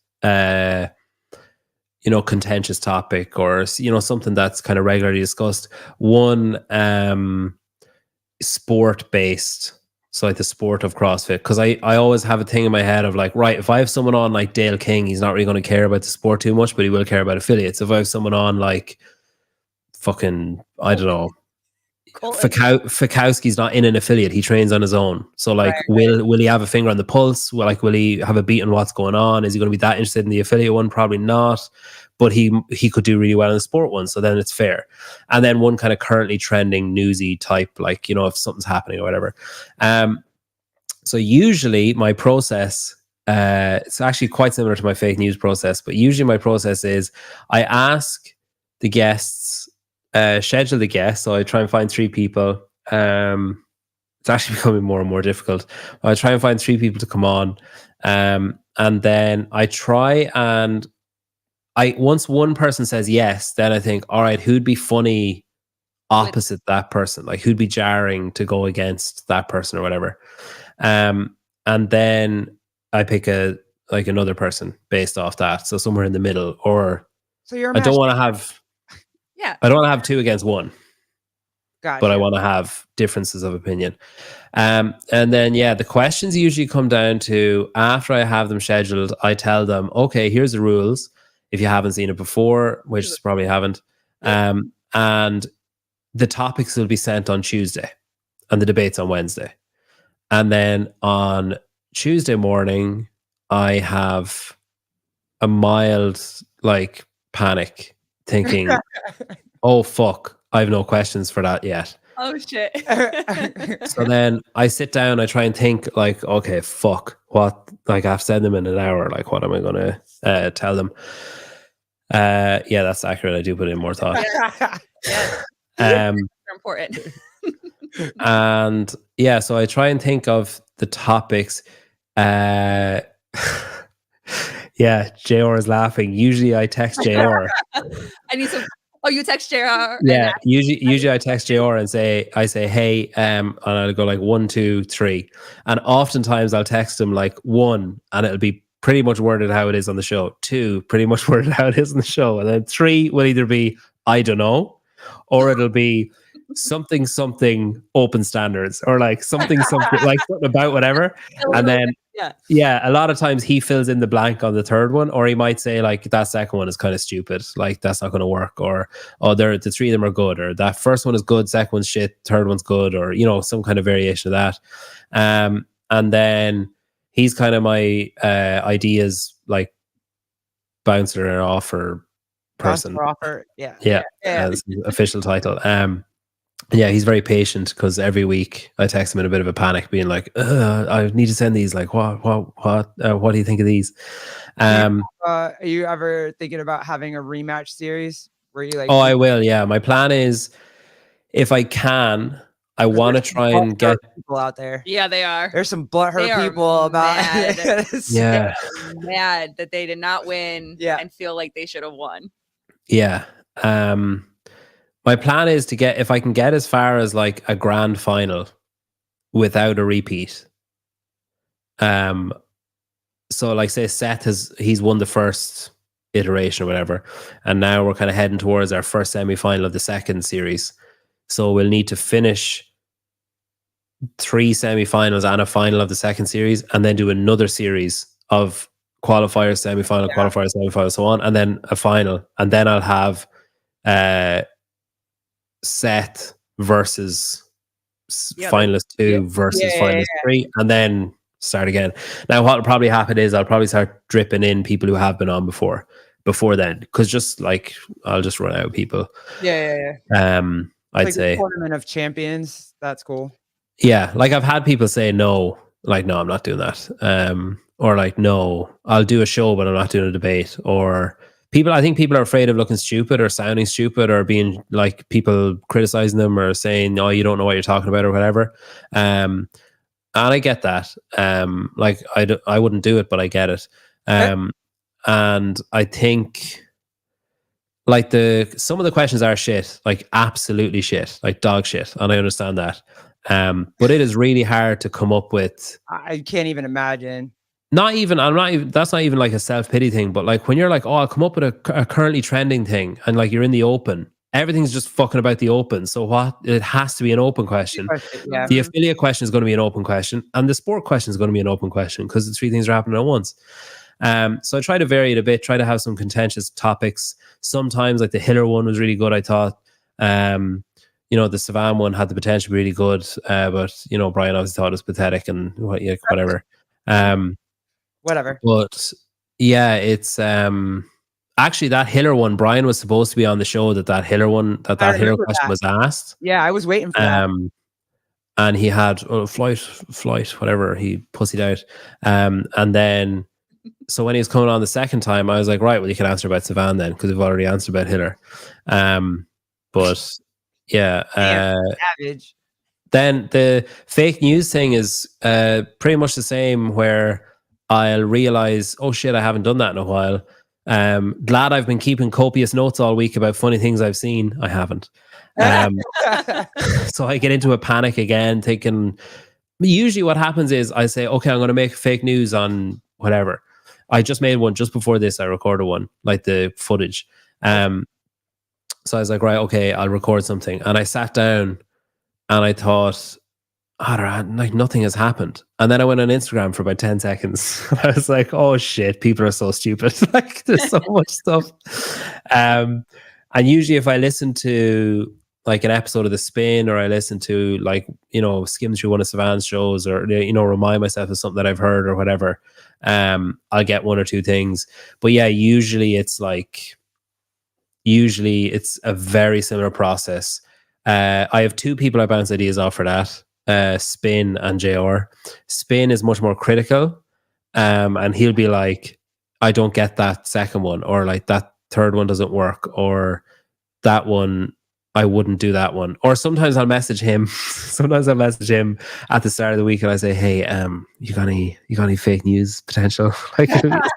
contentious topic, or something that's kind of regularly discussed, one sport based, so like the sport of CrossFit, because I always have a thing in my head of like, right, if I have someone on like Dale King, he's not really going to care about the sport too much, but he will care about affiliates. If I have someone on like fucking, I don't know, Fikowski's not in an affiliate, he trains on his own, so like, will he have a finger on the pulse? Will he have a beat on what's going on? Is he going to be that interested in the affiliate one? Probably not, but he could do really well in the sport one, so then it's fair. And then one kind of currently trending newsy type, like, if something's happening or whatever. So usually my process, it's actually quite similar to my fake news process, but usually my process is I ask the guests, schedule the guests. So I try and find 3 people. It's actually becoming more and more difficult. I try and find 3 people to come on. And then I try and once one person says yes, then I think, all right, who'd be funny opposite that person? Like, who'd be jarring to go against that person or whatever. And then I pick another person based off that. So somewhere in the middle, or so you're I don't want to have 2 against 1. but I want to have differences of opinion. And then, the questions usually come down to, after I have them scheduled, I tell them, okay, here's the rules. If you haven't seen it before, which you probably haven't, and the topics will be sent on Tuesday and the debates on Wednesday. And then on Tuesday morning, I have a mild panic, thinking, oh fuck, I have no questions for that yet. Oh shit. So then I sit down, I try and think, okay, fuck, what, I have to send them in an hour, what am I going to tell them? That's accurate. I do put in more thought. Important. And so I try and think of the topics. JR is laughing. Usually I text JR. I need some. Oh, you text JR? Yeah, usually I text JR and say, hey, and I'll go 1, 2, 3. And oftentimes I'll text him 1, and it'll be pretty much worded how it is on the show. 2, pretty much worded how it is on the show. And then 3 will either be, I don't know, or it'll be something open standards, or something something about whatever. And then a lot of times he fills in the blank on the third one, or he might say that second one is kind of stupid, that's not going to work, or the 3 of them are good, or that first one is good, second one's shit, third one's good, or some kind of variation of that. And then he's kind of my ideas bouncer offer person. Offer, as the official title. He's very patient, because every week I text him in a bit of a panic, being I need to send these. What do you think of these? Are you ever thinking about having a rematch series where you Oh, I will. Yeah, my plan is, if I can, I want to try and get people out there. Yeah, they are. There's some butthurt people about it. Yeah, mad that they did not win. And feel like they should have won. Yeah. My plan is to get, if I can get as far as a grand final without a repeat. So say Seth he's won the first iteration or whatever, and now we're kind of heading towards our first semi-final of the second series. So we'll need to finish 3 semi-finals and a final of the second series, and then do another series of qualifiers, semi-final, qualifiers, semi-final, so on, and then a final. And then I'll have Seth versus finalist 2 versus finalist 3, and then start again. Now what will probably happen is I'll probably start dripping in people who have been on before then, because I'll just run out of people. I'd say tournament of champions. That's cool. I've had people say no, no, I'm not doing that, or no, I'll do a show but I'm not doing a debate, or I think people are afraid of looking stupid or sounding stupid, or being people criticizing them or saying, oh, you don't know what you're talking about, or whatever. And I get that. I wouldn't do it, but I get it. And I think some of the questions are shit, absolutely shit, dog shit. And I understand that. But it is really hard to come up with. I can't even imagine. That's not even a self-pity thing, but when you're oh, I'll come up with a currently trending thing, and you're in the open, everything's just fucking about the open. So what? It has to be an open question. The affiliate question is going to be an open question, and the sport question is going to be an open question, because the 3 things are happening at once. So I try to vary it a bit, try to have some contentious topics. Sometimes the Hiller one was really good, I thought. The Savan one had the potential to be really good, but Brian obviously thought it was pathetic and whatever. Whatever. But it's actually that Hiller one. Brian was supposed to be on the show. That Hiller one, that Hiller question was asked. Yeah, I was waiting for that. And he had flight, whatever. He pussied out. And then, so when he was coming on the second time, I was like, right, well, you can answer about Savan then, because we've already answered about Hiller. But savage. Then the fake news thing is pretty much the same, where I'll realize, oh shit, I haven't done that in a while. Glad I've been keeping copious notes all week about funny things I've seen. I haven't. So I get into a panic again, thinking, usually what happens is I say, okay, I'm going to make fake news on whatever. I just made one just before this. I recorded one, the footage. So I was like, right, okay, I'll record something. And I sat down and I thought, like nothing has happened. And then I went on Instagram for about 10 seconds. I was like, oh shit, people are so stupid. Like there's so much stuff. And usually if I listen to like an episode of The Spin, or I listen to like, skim through one of Savan's shows, or, remind myself of something that I've heard or whatever, I'll get one or two things. But yeah, usually it's a very similar process. I have two people I bounce ideas off for that. Spin and JR. Spin is much more critical, and he'll be like, I don't get that second one, or like that third one doesn't work, or that one I wouldn't do that one. Or sometimes I'll message him. Sometimes I'll message him at the start of the week and I say, hey, you got any fake news potential? Like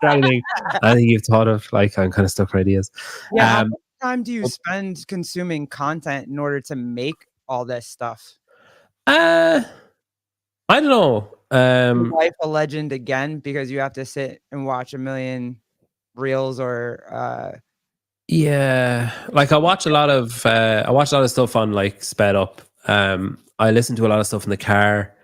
anything I think you've thought of? Like I'm kind of stuck for ideas. Yeah, how much time do you spend consuming content in order to make all this stuff? I don't know. Life a legend again because you have to sit and watch a million reels or yeah, like I watch a lot of stuff on like sped up. I listen to a lot of stuff in the car,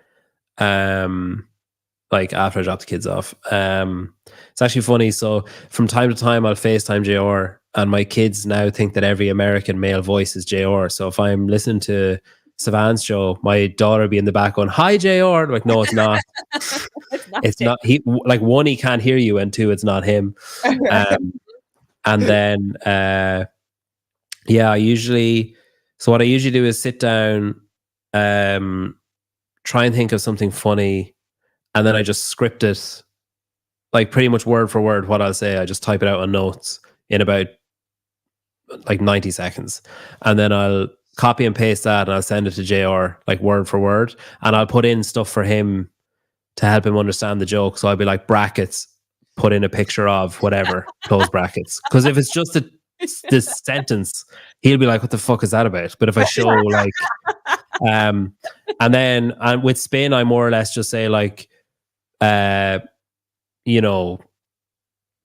like after I drop the kids off. It's actually funny. So from time to time I'll FaceTime JR, and my kids now think that every American male voice is JR. So if I'm listening to Savan's show, my daughter will be in the back going, hi JR. Like, no, it's not. It's not. He, like, one, he can't hear you, and two, it's not him. And then what I usually do is sit down, try and think of something funny, and then I just script it, like pretty much word for word what I'll say. I just type it out on notes in about like 90 seconds, and then I'll copy and paste that, and I'll send it to JR like word for word, and I'll put in stuff for him to help him understand the joke. So I'll be like, brackets, put in a picture of whatever, close brackets. Because if it's just this sentence, he'll be like, what the fuck is that about? But if I show like, and then with Spin, I more or less just say like,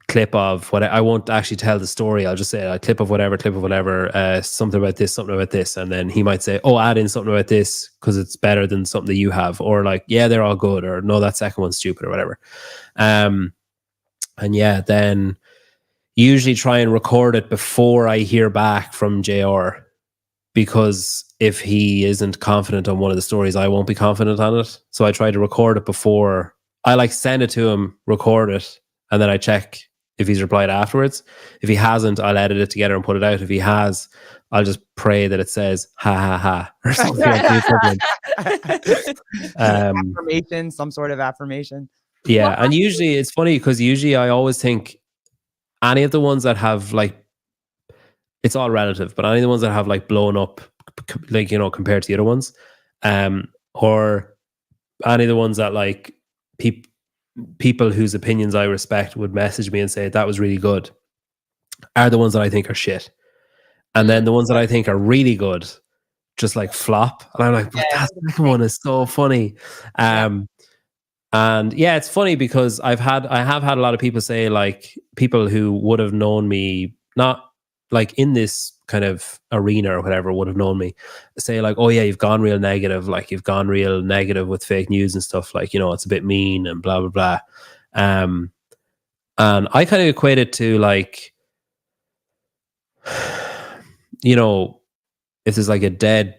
clip of what I won't actually tell the story. I'll just say a clip of whatever, something about this. And then he might say, oh, add in something about this because it's better than something that you have. Or like, yeah, they're all good. Or no, that second one's stupid or whatever. And yeah, then usually try and record it before I hear back from JR, because if he isn't confident on one of the stories, I won't be confident on it. So I try to record it before I like send it to him, record it, and then I check if he's replied afterwards. If he hasn't, I'll edit it together and put it out. If he has, I'll just pray that it says ha ha ha or something like that. Affirmation, some sort of affirmation. Yeah, and usually it's funny because usually I always think any of the ones that have like, it's all relative, but any of the ones that have like blown up, like, compared to the other ones, or any of the ones that like people whose opinions I respect would message me and say that was really good, are the ones that I think are shit. And then the ones that I think are really good just like flop, and I'm like, but that second one is so funny. And yeah, it's funny because I have had a lot of people say, like, people who would have known me, not like in this kind of arena or whatever, would have known me, say like, oh yeah, you've gone real negative with fake news and stuff, like, it's a bit mean and blah blah blah. And I kind of equate it to like, if there's like a dead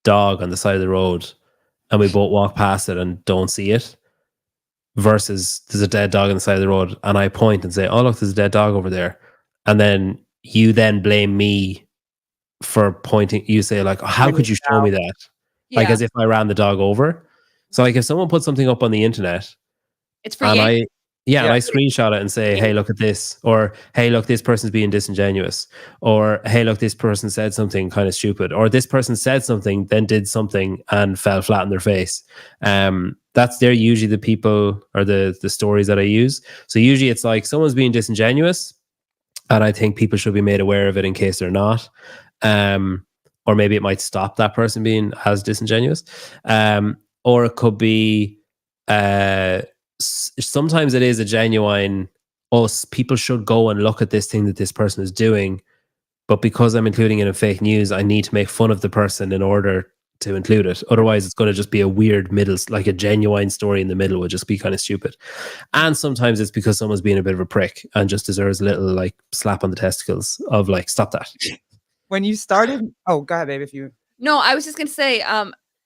dog on the side of the road and we both walk past it and don't see it, versus there's a dead dog on the side of the road and I point and say, oh look, there's a dead dog over there, and then you then blame me for pointing. You say like, oh, how could you show me that? Yeah. Like as if I ran the dog over. So like if someone puts something up on the internet, it's for you. And I screenshot it and say, hey, look at this, or hey, look, this person's being disingenuous, or hey, look, this person said something kind of stupid, or this person said something, then did something and fell flat on their face. They're usually the people or the stories that I use. So usually it's like someone's being disingenuous, and I think people should be made aware of it in case they're not. Or maybe it might stop that person being as disingenuous. Or it could be, sometimes it is a genuine, people should go and look at this thing that this person is doing, but because I'm including it in fake news, I need to make fun of the person in order to include it. Otherwise, it's going to just be a weird middle, like a genuine story in the middle would just be kind of stupid. And sometimes it's because someone's being a bit of a prick and just deserves a little like slap on the testicles of like, stop that. When you started, go ahead, babe. No, I was just gonna say,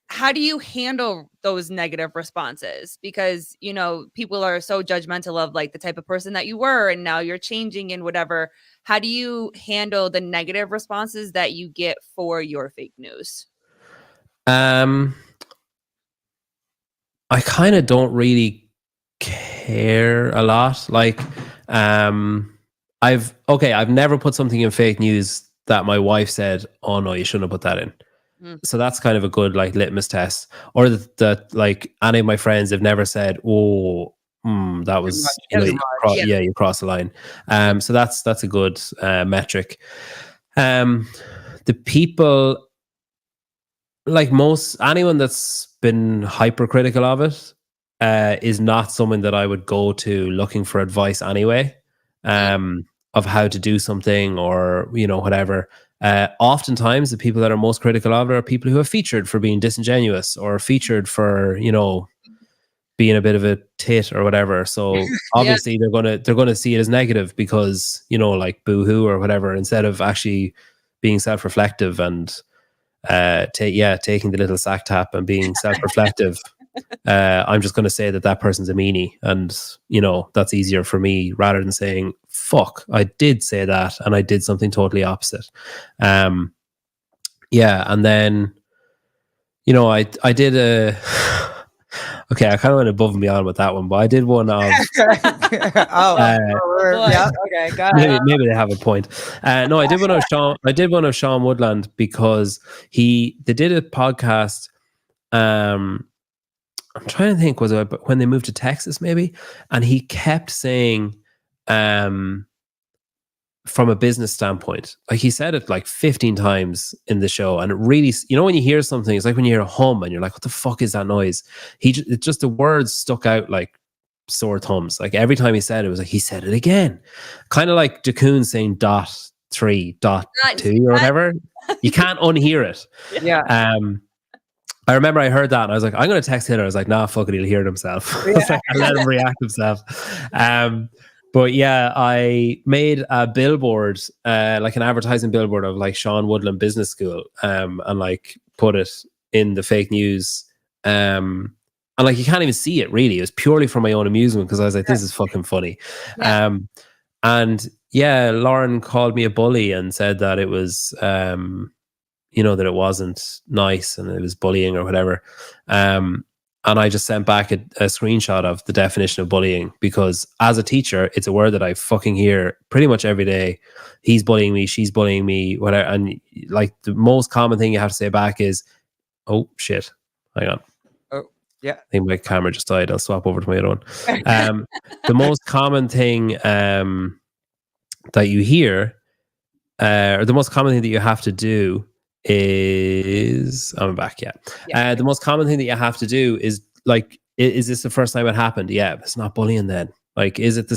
how do you handle those negative responses? Because, you know, people are so judgmental of like the type of person that you were and now you're changing and whatever. How do you handle the negative responses that you get for your fake news? I kind of don't really care a lot. Like, I've never put something in fake news that my wife said, "Oh no, you shouldn't have put that in." So that's kind of a good like litmus test. Or that like any of my friends have never said, "Oh, that was you crossed the line." So that's a good metric. The people, like anyone that's been hypercritical of it, is not someone that I would go to looking for advice anyway, of how to do something or, you know, whatever. Oftentimes the people that are most critical of it are people who are featured for being disingenuous or featured for, you know, being a bit of a tit or whatever. So obviously they're gonna see it as negative because, you know, like boo-hoo or whatever, instead of actually being self-reflective and taking the little sack tap and being self-reflective. I'm just going to say that person's a meanie, and you know, that's easier for me rather than saying, fuck, I did say that and I did something totally opposite. And then, you know, I did a okay, I kind of went above and beyond with that one, but I did one of maybe they have a point. No, I did one of Sean. I did one of Sean Woodland because they did a podcast. I'm trying to think, was it when they moved to Texas, maybe? And he kept saying, from a business standpoint, like he said it like 15 times in the show, and it really, you know, when you hear something, it's like when you hear a hum and you're like, what the fuck is that noise? The words stuck out like sore thumbs. Like every time he said it, was like he said it again, kind of like Jakun saying .3.2 or whatever. You can't unhear it. I remember I heard that and I was like, I'm going to text Hitler. I was like, nah, fuck it, he'll hear it himself. I was like, I let him react himself. But yeah, I made a billboard, like an advertising billboard of like Sean Woodland Business School, and like put it in the fake news. And like, you can't even see it really. It was purely for my own amusement because I was like, this is fucking funny. And yeah, Lauren called me a bully and said that it was, you know, that it wasn't nice and it was bullying or whatever. And I just sent back a screenshot of the definition of bullying, because as a teacher, it's a word that I fucking hear pretty much every day. He's bullying me, she's bullying me, whatever. And like the most common thing you have to say back is, oh shit, hang on. Oh, yeah. I think my camera just died. I'll swap over to my other one. The most common thing that you hear, or the most common thing that you have to do is, I'm back. The most common thing that you have to do is like, is this the first time it happened? Yeah, it's not bullying then. Like, is it,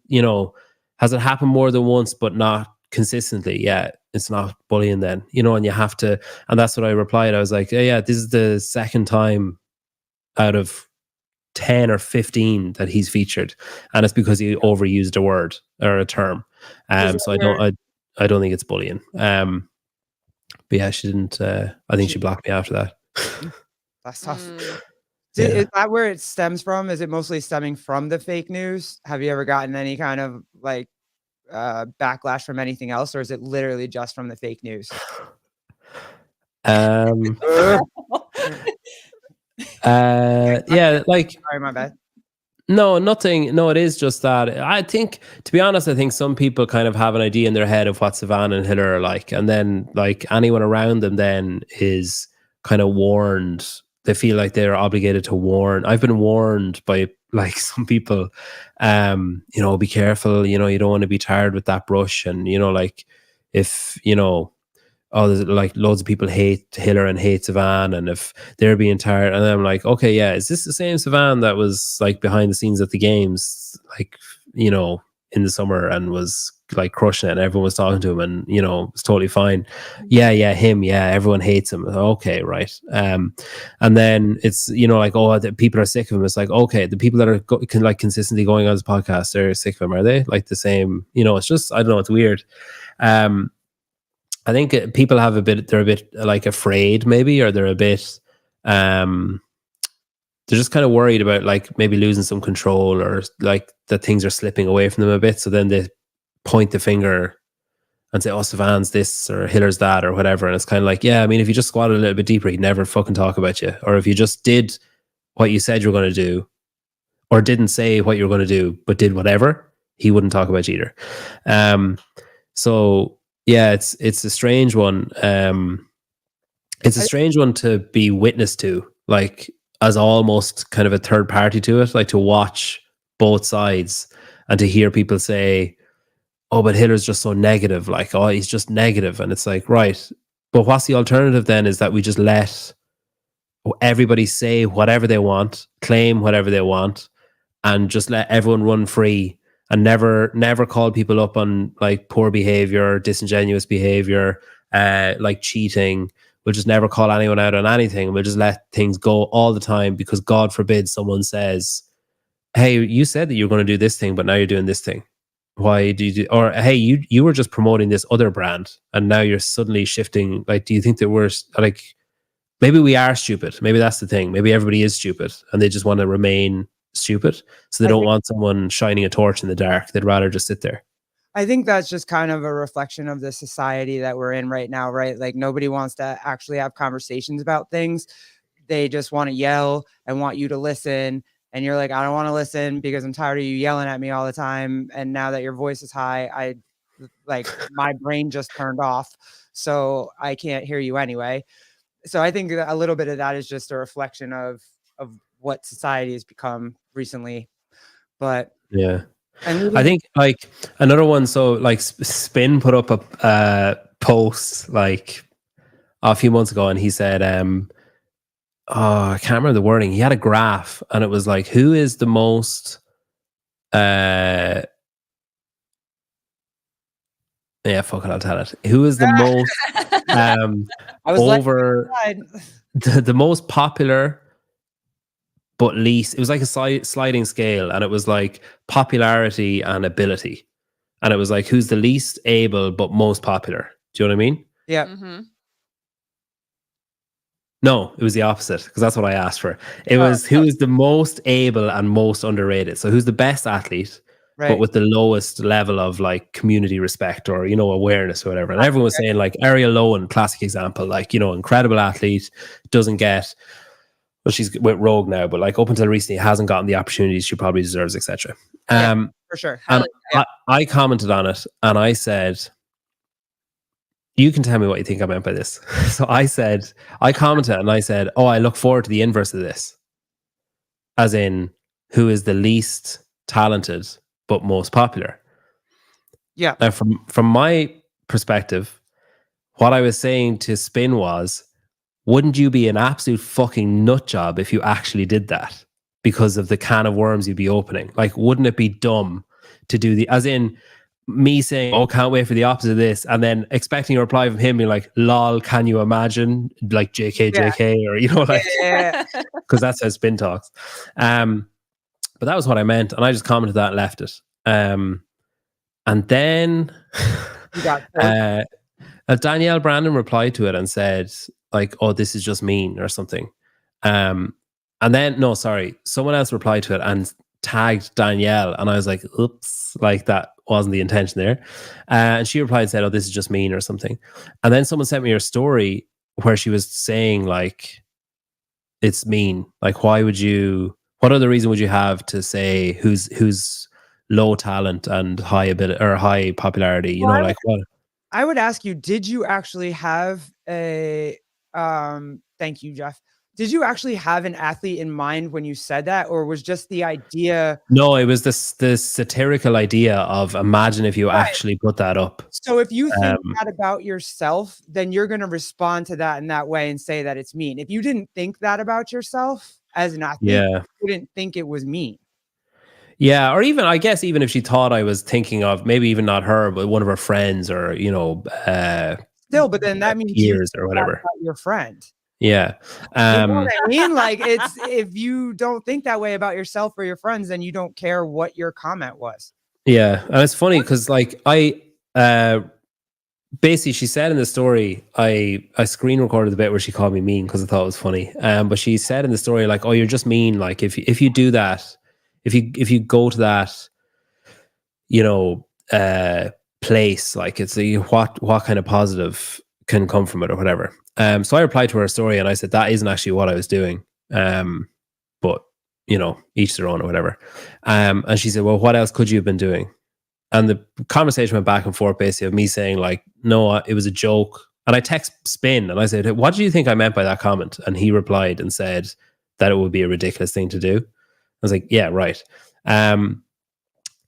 you know, has it happened more than once but not consistently? Yeah, it's not bullying then, you know. And you have to, and that's what I replied. I was like, yeah, this is the second time out of 10 or 15 that he's featured, and it's because he overused a word or a term. So I don't think it's bullying. But yeah, she didn't. I think she blocked me after that. That's tough. Is that where it stems from? Is it mostly stemming from the fake news? Have you ever gotten any kind of like backlash from anything else, or is it literally just from the fake news? Yeah, like, sorry, my bad. No, nothing. No, it is just that. I think, to be honest, I think some people kind of have an idea in their head of what Savan and Hitler are like. And then like anyone around them then is kind of warned. They feel like they're obligated to warn. I've been warned by like some people, you know, be careful, you know, you don't want to be tarred with that brush. And, you know, like if, you know, there's like loads of people hate Hitler and hate Savan, and if they're being tired, and I'm like, okay, yeah, is this the same Savan that was like behind the scenes at the games, like, you know, in the summer and was like crushing it and everyone was talking to him and, you know, it's totally fine. Yeah, him. Yeah, everyone hates him. Okay, right. And then it's, you know, like, oh, the people are sick of him. It's like, okay, the people that are like consistently going on his podcast, they're sick of him. Are they like the same? You know, it's just, I don't know, it's weird. I think people have they're a bit like afraid maybe, or they're a bit, they're just kind of worried about like maybe losing some control, or like that things are slipping away from them a bit. So then they point the finger and say, oh, Savan's this or Hiller's that or whatever. And it's kind of like, yeah, I mean, if you just squatted a little bit deeper, he'd never fucking talk about you. Or if you just did what you said you were going to do, or didn't say what you were going to do, but did whatever, he wouldn't talk about you either. So yeah, it's a strange one. It's a strange one to be witness to, like as almost kind of a third party to it, like to watch both sides and to hear people say, oh, but Hiller's just so negative, like, oh, he's just negative. And it's like, right, but what's the alternative then? Is that we just let everybody say whatever they want, claim whatever they want, and just let everyone run free, and never call people up on like poor behavior, disingenuous behavior, like cheating. We'll just never call anyone out on anything. We'll just let things go all the time, because God forbid someone says, hey, you said that you were going to do this thing, but now you're doing this thing. Why do you do, or hey, you were just promoting this other brand and now you're suddenly shifting. Like, do you think that we're like, maybe we are stupid? Maybe that's the thing. Maybe everybody is stupid and they just want to remain stupid. So they don't want someone shining a torch in the dark. They'd rather just sit there. I think that's just kind of a reflection of the society that we're in right now, right? Like nobody wants to actually have conversations about things. They just want to yell and want you to listen. And you're like, I don't want to listen because I'm tired of you yelling at me all the time. And now that your voice is high, I like my brain just turned off. So I can't hear you anyway. So I think that a little bit of that is just a reflection of what society has become recently. But yeah, I think like another one. So like Spin put up a post like a few months ago, and he said, I can't remember the wording. He had a graph, and it was like, who is the most yeah, fuck it, I'll tell it. Who is the most over the most popular but least? It was like a sliding scale, and it was like popularity and ability, and it was like, who's the least able but most popular? Do you know what I mean? Yeah. Mm-hmm. No, it was the opposite, because that's what I asked for. It was who is the most able and most underrated. So who's the best athlete, right, but with the lowest level of like community respect or, you know, awareness or whatever. And everyone was saying like Ariel Lowen, classic example, like, you know, incredible athlete, doesn't get, well, she's with Rogue now, but like up until recently hasn't gotten the opportunities she probably deserves, etc. For sure. And I commented on it and I said, you can tell me what you think I meant by this. So I commented and I said, oh, I look forward to the inverse of this. As in, who is the least talented but most popular? Yeah. Now, from my perspective, what I was saying to Spin was, wouldn't you be an absolute fucking nut job if you actually did that? Because of the can of worms you'd be opening. Like, wouldn't it be dumb to do as in, me saying, oh, can't wait for the opposite of this, and then expecting a reply from him being like, lol, can you imagine? Like JK, or, you know, like, because that's how Spin talks. But that was what I meant, and I just commented that and left it. And then Danielle Brandon replied to it and said, like, oh, this is just mean or something. And then, no, sorry, someone else replied to it and tagged Danielle, and I was like, oops, like that wasn't the intention there. And she replied and said, oh, this is just mean or something. And then someone sent me her story where she was saying like, it's mean. Like, why would you, what other reason would you have to say who's low talent and high ability or high popularity? You know, like what? I would ask you, did you actually have a, thank you, Jeff. Did you actually have an athlete in mind when you said that, or was just the idea? No, it was this satirical idea of imagine if you actually put that up. So if you think that about yourself, then you're going to respond to that in that way and say that it's mean. If you didn't think that about yourself as an athlete, you wouldn't think it was mean. Yeah, or even I guess even if she thought I was thinking of maybe even not her, but one of her friends, or still, but then that means peers or whatever. Your friend. Yeah, you know what I mean? Like, it's if you don't think that way about yourself or your friends, then you don't care what your comment was. Yeah, and it's funny because like I basically she said in the story, I screen recorded the bit where she called me mean because I thought it was funny. But she said in the story like, "Oh, you're just mean. Like if you do that, if you go to that, place, like it's what kind of positive can come from it or whatever." So I replied to her story and I said that isn't actually what I was doing. But each their own or whatever. And she said, "Well, what else could you have been doing?" And the conversation went back and forth basically of me saying like, "No, it was a joke." And I text Spin and I said, "What do you think I meant by that comment?" And he replied and said that it would be a ridiculous thing to do. I was like, "Yeah, right." And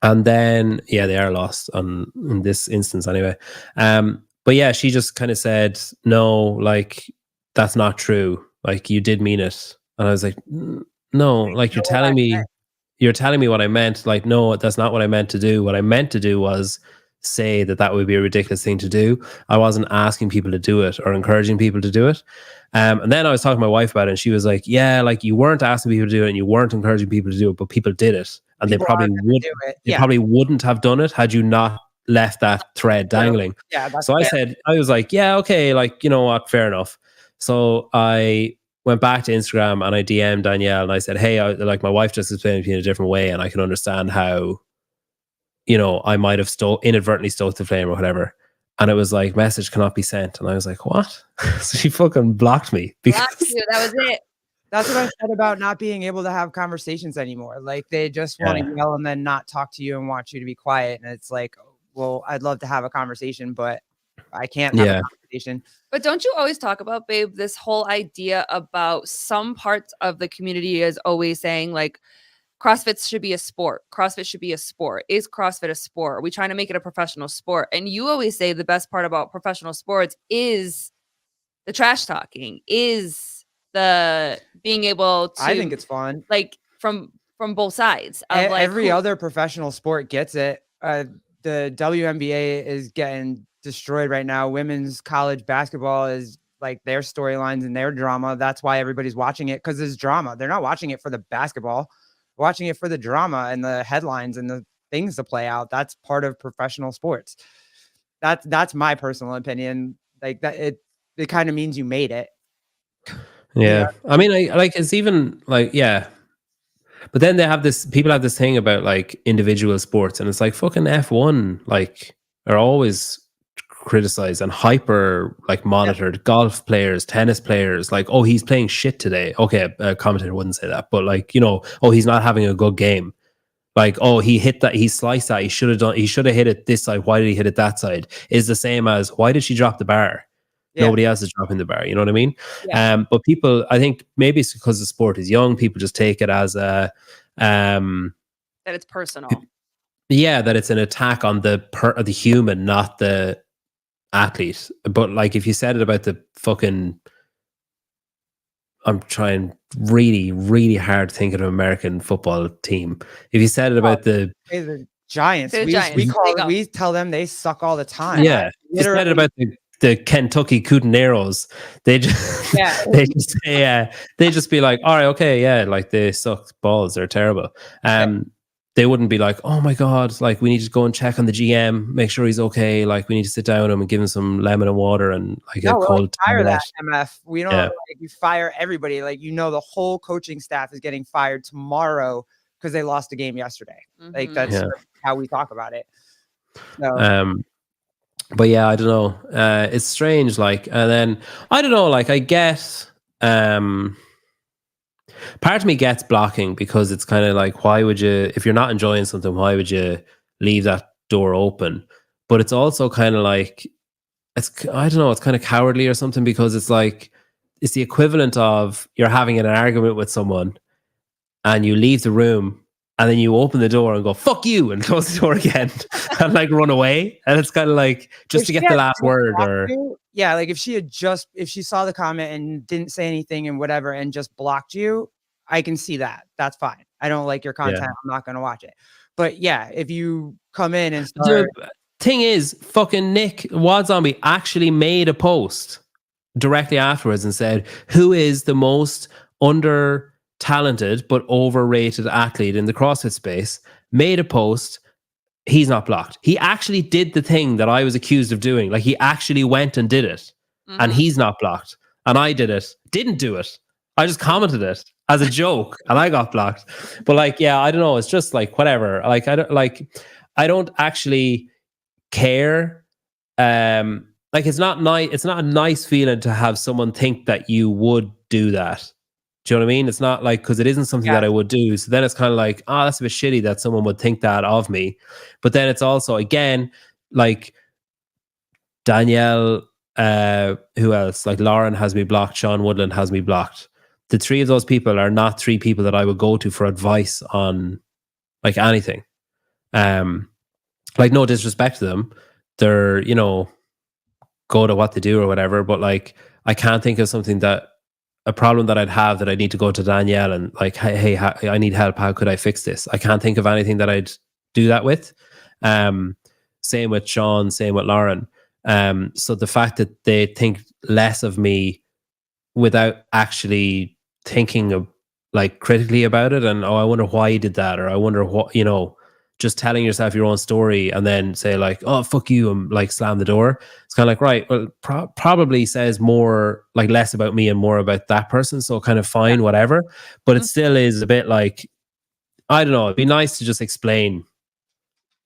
then, yeah, they are lost in this instance anyway. But yeah, she just kind of said, "No, like, that's not true. Like, you did mean it." And I was like, "No, like, you're telling me what I meant. Like, no, that's not what I meant to do. What I meant to do was say that would be a ridiculous thing to do. I wasn't asking people to do it or encouraging people to do it." And then I was talking to my wife about it, and she was like, "Yeah, like you weren't asking people to do it and you weren't encouraging people to do it, but people did it. And People they probably would do it. they probably wouldn't have done it had you not left that thread dangling." Yeah, so I was like, "Yeah, okay, like, you know what, fair enough." So I went back to Instagram and I DM'd Danielle and I said, "Hey, like my wife just explained it to me in a different way, and I can understand how, I might have inadvertently stoked the flame or whatever." And it was like, "Message cannot be sent." And I was like, "What?" So she fucking blocked me. Blocked you. That was it. That's what I said about not being able to have conversations anymore. Like they just want to yell and then not talk to you and want you to be quiet. And it's like, well, I'd love to have a conversation, but I can't have a conversation. But don't you always talk about, babe, this whole idea about some parts of the community is always saying like, CrossFit should be a sport. CrossFit should be a sport. Is CrossFit a sport? Are we trying to make it a professional sport? And you always say the best part about professional sports is the trash talking, is the being able to. I think it's fun. Like from both sides. Of like every other professional sport gets it. The WNBA is getting destroyed right now. Women's college basketball is like their storylines and their drama. That's why everybody's watching it, because there's drama. They're not watching it for the basketball, watching it for the drama and the headlines and the things to play out. That's part of professional sports. That's my personal opinion. Like that, it kind of means you made it. Yeah. I mean, it's even like, yeah. But then people have this thing about like individual sports, and it's like fucking F1, like, are always criticized and hyper like monitored. Golf players, tennis players, like, "Oh, he's playing shit today." Okay, a commentator wouldn't say that, but like, "Oh, he's not having a good game." Like, "Oh, he hit that, he sliced that, he should have hit it this side. Why did he hit it that side?" Is the same as, "Why did she drop the bar?" Yeah. Nobody else is dropping the bar. You know what I mean? Yeah. But people, I think maybe it's because the sport is young. People just take it as a that it's personal. Yeah, that it's an attack on the human, not the athlete. But like, if you said it about the fucking, I'm trying really, really hard to think of an American football team. If you said it about the Giants, we tell them they suck all the time. Yeah, you said it about the Kentucky Cootaneros. They just they just be like, "All right, okay, yeah, like they suck balls, they're terrible." They wouldn't be like, "Oh my god, like we need to go and check on the GM, make sure he's okay. Like we need to sit down with him and give him some lemon and water and like a cold fire that MF." We don't like you fire everybody. Like, the whole coaching staff is getting fired tomorrow because they lost a game yesterday. Mm-hmm. Like that's how we talk about it. So. But yeah, I don't know. It's strange. Like, and then I don't know. Like, I get. Part of me gets blocking because it's kind of like, why would you, if you're not enjoying something, why would you leave that door open? But it's also kind of like, I don't know, it's kind of cowardly or something, because it's like, it's the equivalent of you're having an argument with someone and you leave the room and then you open the door and go, "Fuck you," and close the door again and like run away. And it's kind of like just to get the last word. Or like if she saw the comment and didn't say anything and whatever and just blocked you, I can see that. That's fine. I don't like your content. I'm not going to watch it. But yeah, if you come in and start... The thing is, fucking Nick Wad Zombie actually made a post directly afterwards and said, who is the most under talented but overrated athlete in the CrossFit space? Made a post. He's not blocked. He actually did the thing that I was accused of doing. Like, he actually went and did it. And he's not blocked. And I didn't do it. I just commented it as a joke and I got blocked. But like, yeah, I don't know. It's just like, whatever. Like, I don't actually care. Like, it's not nice. It's not a nice feeling to have someone think that you would do that. Do you know what I mean? It's not like, because it isn't something that I would do. So then it's kind of like, oh, that's a bit shitty that someone would think that of me. But then it's also, again, like Danielle, who else? Like Lauren has me blocked. Sean Woodland has me blocked. The three of those people are not three people that I would go to for advice on like anything. Like, no disrespect to them. They're, you know, good at what they do or whatever. But like, I can't think of something that, a problem that I'd have that I need to go to Danielle and like, hey, I need help. How could I fix this? I can't think of anything that I'd do that with. Same with Sean, same with Lauren. So the fact that they think less of me without actually thinking of like critically about it, and I wonder why you did that, or I wonder what, you know, just telling yourself your own story and then say like, oh, fuck you, and like slam the door. It's kind of like, right, well, probably says more, like less about me and more about that person. So kind of fine, whatever. But it still is a bit like, I don't know, it'd be nice to just explain.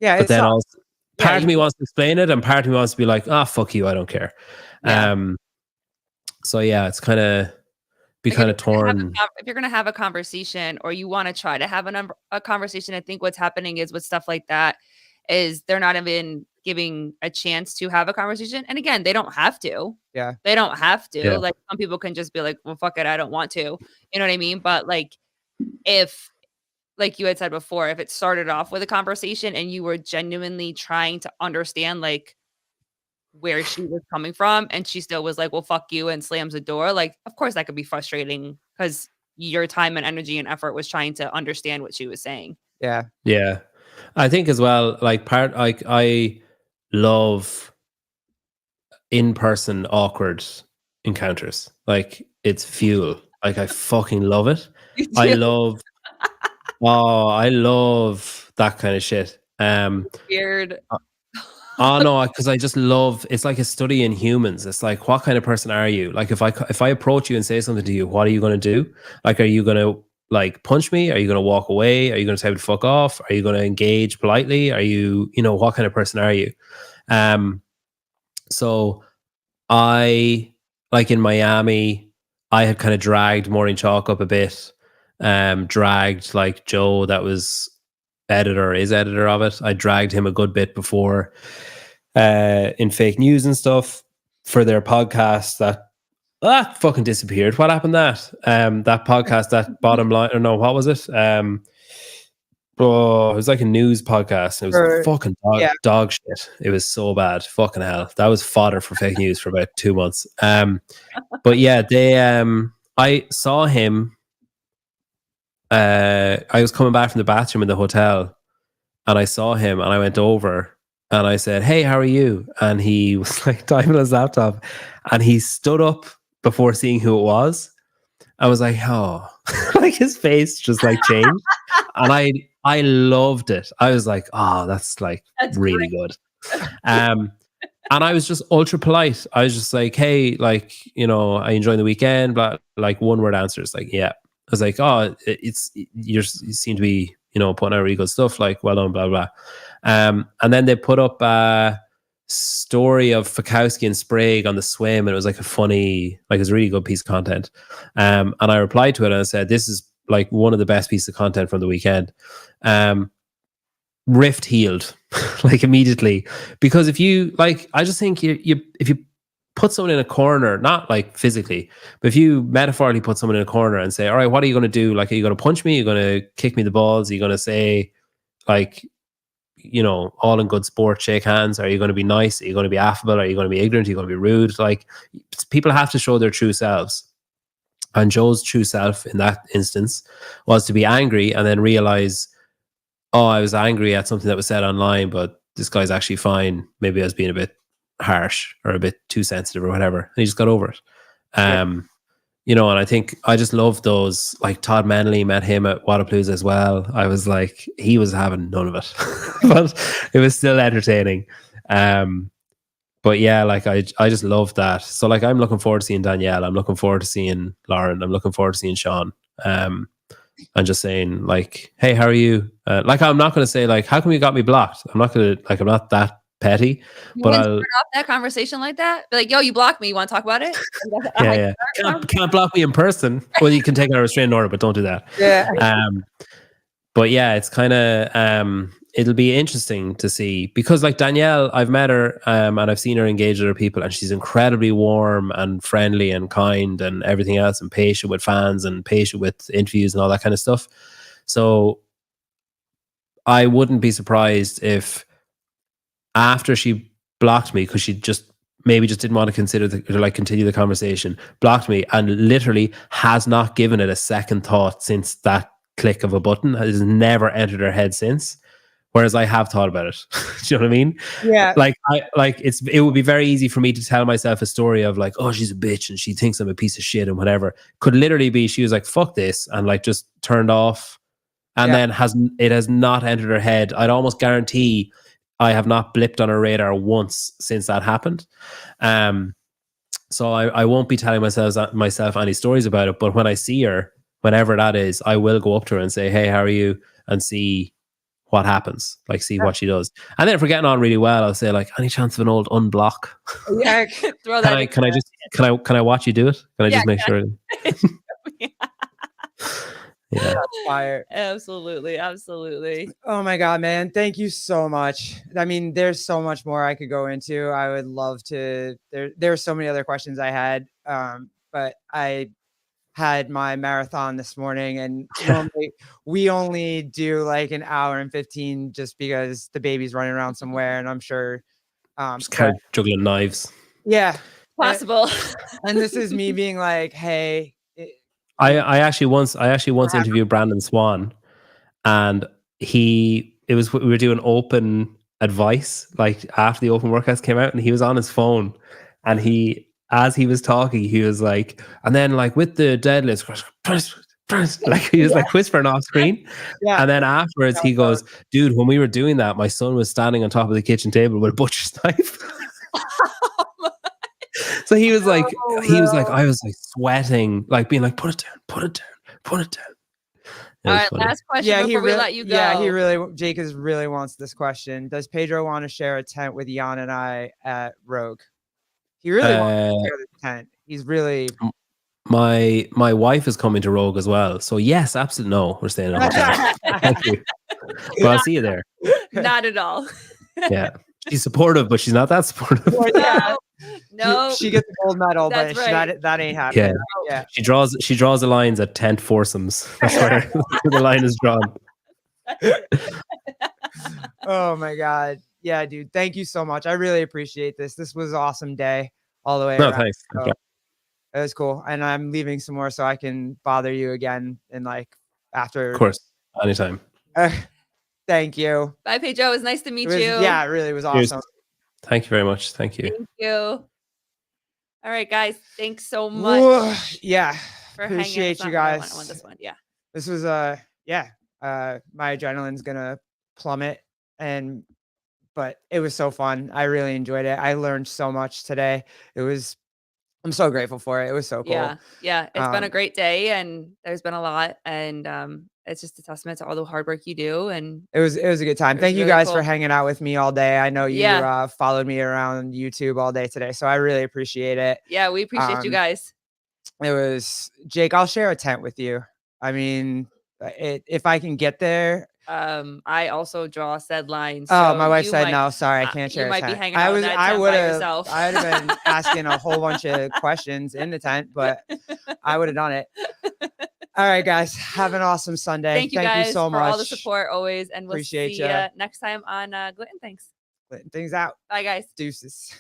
Yeah. But then also part of me wants to explain it and part of me wants to be like, ah, fuck you, I don't care. Yeah. So yeah, it's kind of be kind of torn. If you're going to have a conversation or you want to try to have a conversation, I think what's happening is with stuff like that is they're not even giving a chance to have a conversation. And again, they don't have to. Yeah. They don't have to. Yeah. Like, some people can just be like, well, fuck it, I don't want to. You know what I mean? But like, if, like you had said before, if it started off with a conversation and you were genuinely trying to understand like where she was coming from, and she still was like, well, fuck you, and slams the door, like, of course that could be frustrating because your time and energy and effort was trying to understand what she was saying. Yeah. I think as well, like I love in-person awkward encounters. Like, it's fuel. Like, I fucking love it. I love that kind of shit. Weird. Oh no, because I just love, it's like a study in humans. It's like, what kind of person are you? Like, if I approach you and say something to you, what are you going to do? Like, are you going to like punch me? Are you going to walk away? Are you going to tell me to fuck off? Are you going to engage politely? Are you, you know, what kind of person are you? So I, like in Miami, I had kind of dragged Maureen Chalk up a bit. Dragged like Joe, that was editor of it. I dragged him a good bit before in fake news and stuff for their podcast that fucking disappeared. What happened to that? That podcast, that bottom line, or no, what was it? It was like a news podcast. It was fucking dog shit. It was so bad. Fucking hell. That was fodder for fake news for about 2 months. But yeah, I saw him. I was coming back from the bathroom in the hotel and I saw him and I went over and I said, hey, how are you? And he was like typing on his laptop and he stood up before seeing who it was. I was like, oh, like his face just like changed. And I loved it. I was like, oh, that's really good. And I was just ultra polite. I was just like, hey, like, you know, I enjoyed the weekend, but like one word answers, like, yeah. I was like, oh, you seem to be, you know, putting out really good stuff, like, well done, blah, blah. And then they put up a story of Fikowski and Sprague on the swim, and it was like a funny, like, it's a really good piece of content. And I replied to it and I said, this is like one of the best pieces of content from the weekend. Rift healed, like, immediately. Because if you, like, I just think if you put someone in a corner, not like physically, but if you metaphorically put someone in a corner and say, all right, what are you going to do? Like, are you going to punch me? Are you going to kick me the balls? Are you going to say, like, you know, all in good sport, shake hands? Are you going to be nice? Are you going to be affable? Are you going to be ignorant? Are you going to be rude? Like, people have to show their true selves. And Joe's true self in that instance was to be angry and then realize, oh, I was angry at something that was said online, but this guy's actually fine. Maybe I was being a bit harsh or a bit too sensitive or whatever. And he just got over it. You know, and I think I just love those, like Todd Menley, met him at Wadapalooza as well. I was like, he was having none of it, but it was still entertaining. But yeah, like I just love that. So like, I'm looking forward to seeing Danielle. I'm looking forward to seeing Lauren. I'm looking forward to seeing Sean. And just saying like, hey, how are you? Like, I'm not going to say like, how come you got me blocked? I'm not going to, like, I'm not that petty, but I'll start off that conversation like that. Be like, yo, you blocked me. You want to talk about it? Yeah. Can't block me in person. Well, you can take a restraining order, but don't do that. Yeah. But yeah, it's kind of, it'll be interesting to see, because like Danielle, I've met her and I've seen her engage with other people, and she's incredibly warm and friendly and kind and everything else, and patient with fans and patient with interviews and all that kind of stuff. So I wouldn't be surprised if after she blocked me, because she just maybe just didn't want to continue the conversation, blocked me and literally has not given it a second thought since that click of a button, has never entered her head since. Whereas I have thought about it. Do you know what I mean? Yeah. Like it would be very easy for me to tell myself a story of like, oh, she's a bitch and she thinks I'm a piece of shit and whatever. Could literally be she was like, fuck this, and like just turned off, and then it has not entered her head. I'd almost guarantee I have not blipped on her radar once since that happened. So I won't be telling myself any stories about it. But when I see her, whenever that is, I will go up to her and say, hey, how are you? And see what happens, like see what she does. And then if we're getting on really well, I'll say like, any chance of an old unblock? Yeah. Throw that. Can I watch you do it? Can I just make sure? Yeah. That's fire. Absolutely. Oh my God, man. Thank you so much. I mean, there's so much more I could go into. I would love to, there's so many other questions I had. But I had my marathon this morning, and we only do like an hour and 15 just because the baby's running around somewhere, and I'm sure just kind of juggling knives. Yeah. Possible. And this is me being like, hey, I actually once interviewed Brandon Swan, and we were doing open advice like after the open workouts came out, and he was on his phone, and as he was talking, he was like, and then like with the deadlifts, like he was like whispering off screen. Yeah. And then afterwards he goes, dude, when we were doing that, my son was standing on top of the kitchen table with a butcher's knife. So he was like, I was like sweating, like being like, put it down. All right, funny. Last question before we let you go. Yeah, Jake really wants this question. Does Pedro want to share a tent with Jan and I at Rogue? He really wants to share the tent. He's really... My wife is coming to Rogue as well. So yes, absolutely no. We're staying in a hotel. Thank you. But I'll see you there. Not at all. Yeah. She's supportive, but she's not that supportive. No. She gets the gold medal, but that ain't happening. Yeah. She draws the lines at tent foursomes. That's where the line is drawn. Oh my God. Yeah, dude. Thank you so much. I really appreciate this. This was an awesome day all the way around. Thanks. So it was cool. And I'm leaving some more so I can bother you again in like after. Of course. Anytime. Thank you. Bye, Pedro. It was nice to meet you. Yeah, it really was awesome. Cheers. Thank you very much. Thank you. Thank you. All right, guys. Thanks so much. Yeah. For appreciate you guys. I want this one. Yeah. This was my adrenaline's gonna plummet, but it was so fun. I really enjoyed it. I learned so much today. I'm so grateful for it. It was so cool. Yeah. It's been a great day, and there's been a lot, and it's just a testament to all the hard work you do. And it was a good time. Thank you guys for hanging out with me all day. I know you followed me around YouTube all day today, so I really appreciate it. Yeah, we appreciate you guys. It was Jake. I'll share a tent with you. I mean, if I can get there. I also draw said lines. So my wife said no. Sorry, I can't share. You might be hanging out. I would have. I'd have been asking a whole bunch of questions in the tent, but I would have done it. All right, guys. Have an awesome Sunday. Thank you guys so much for all the support always, and we'll see you next time on Gluten Things. Gluten Things out. Bye, guys. Deuces.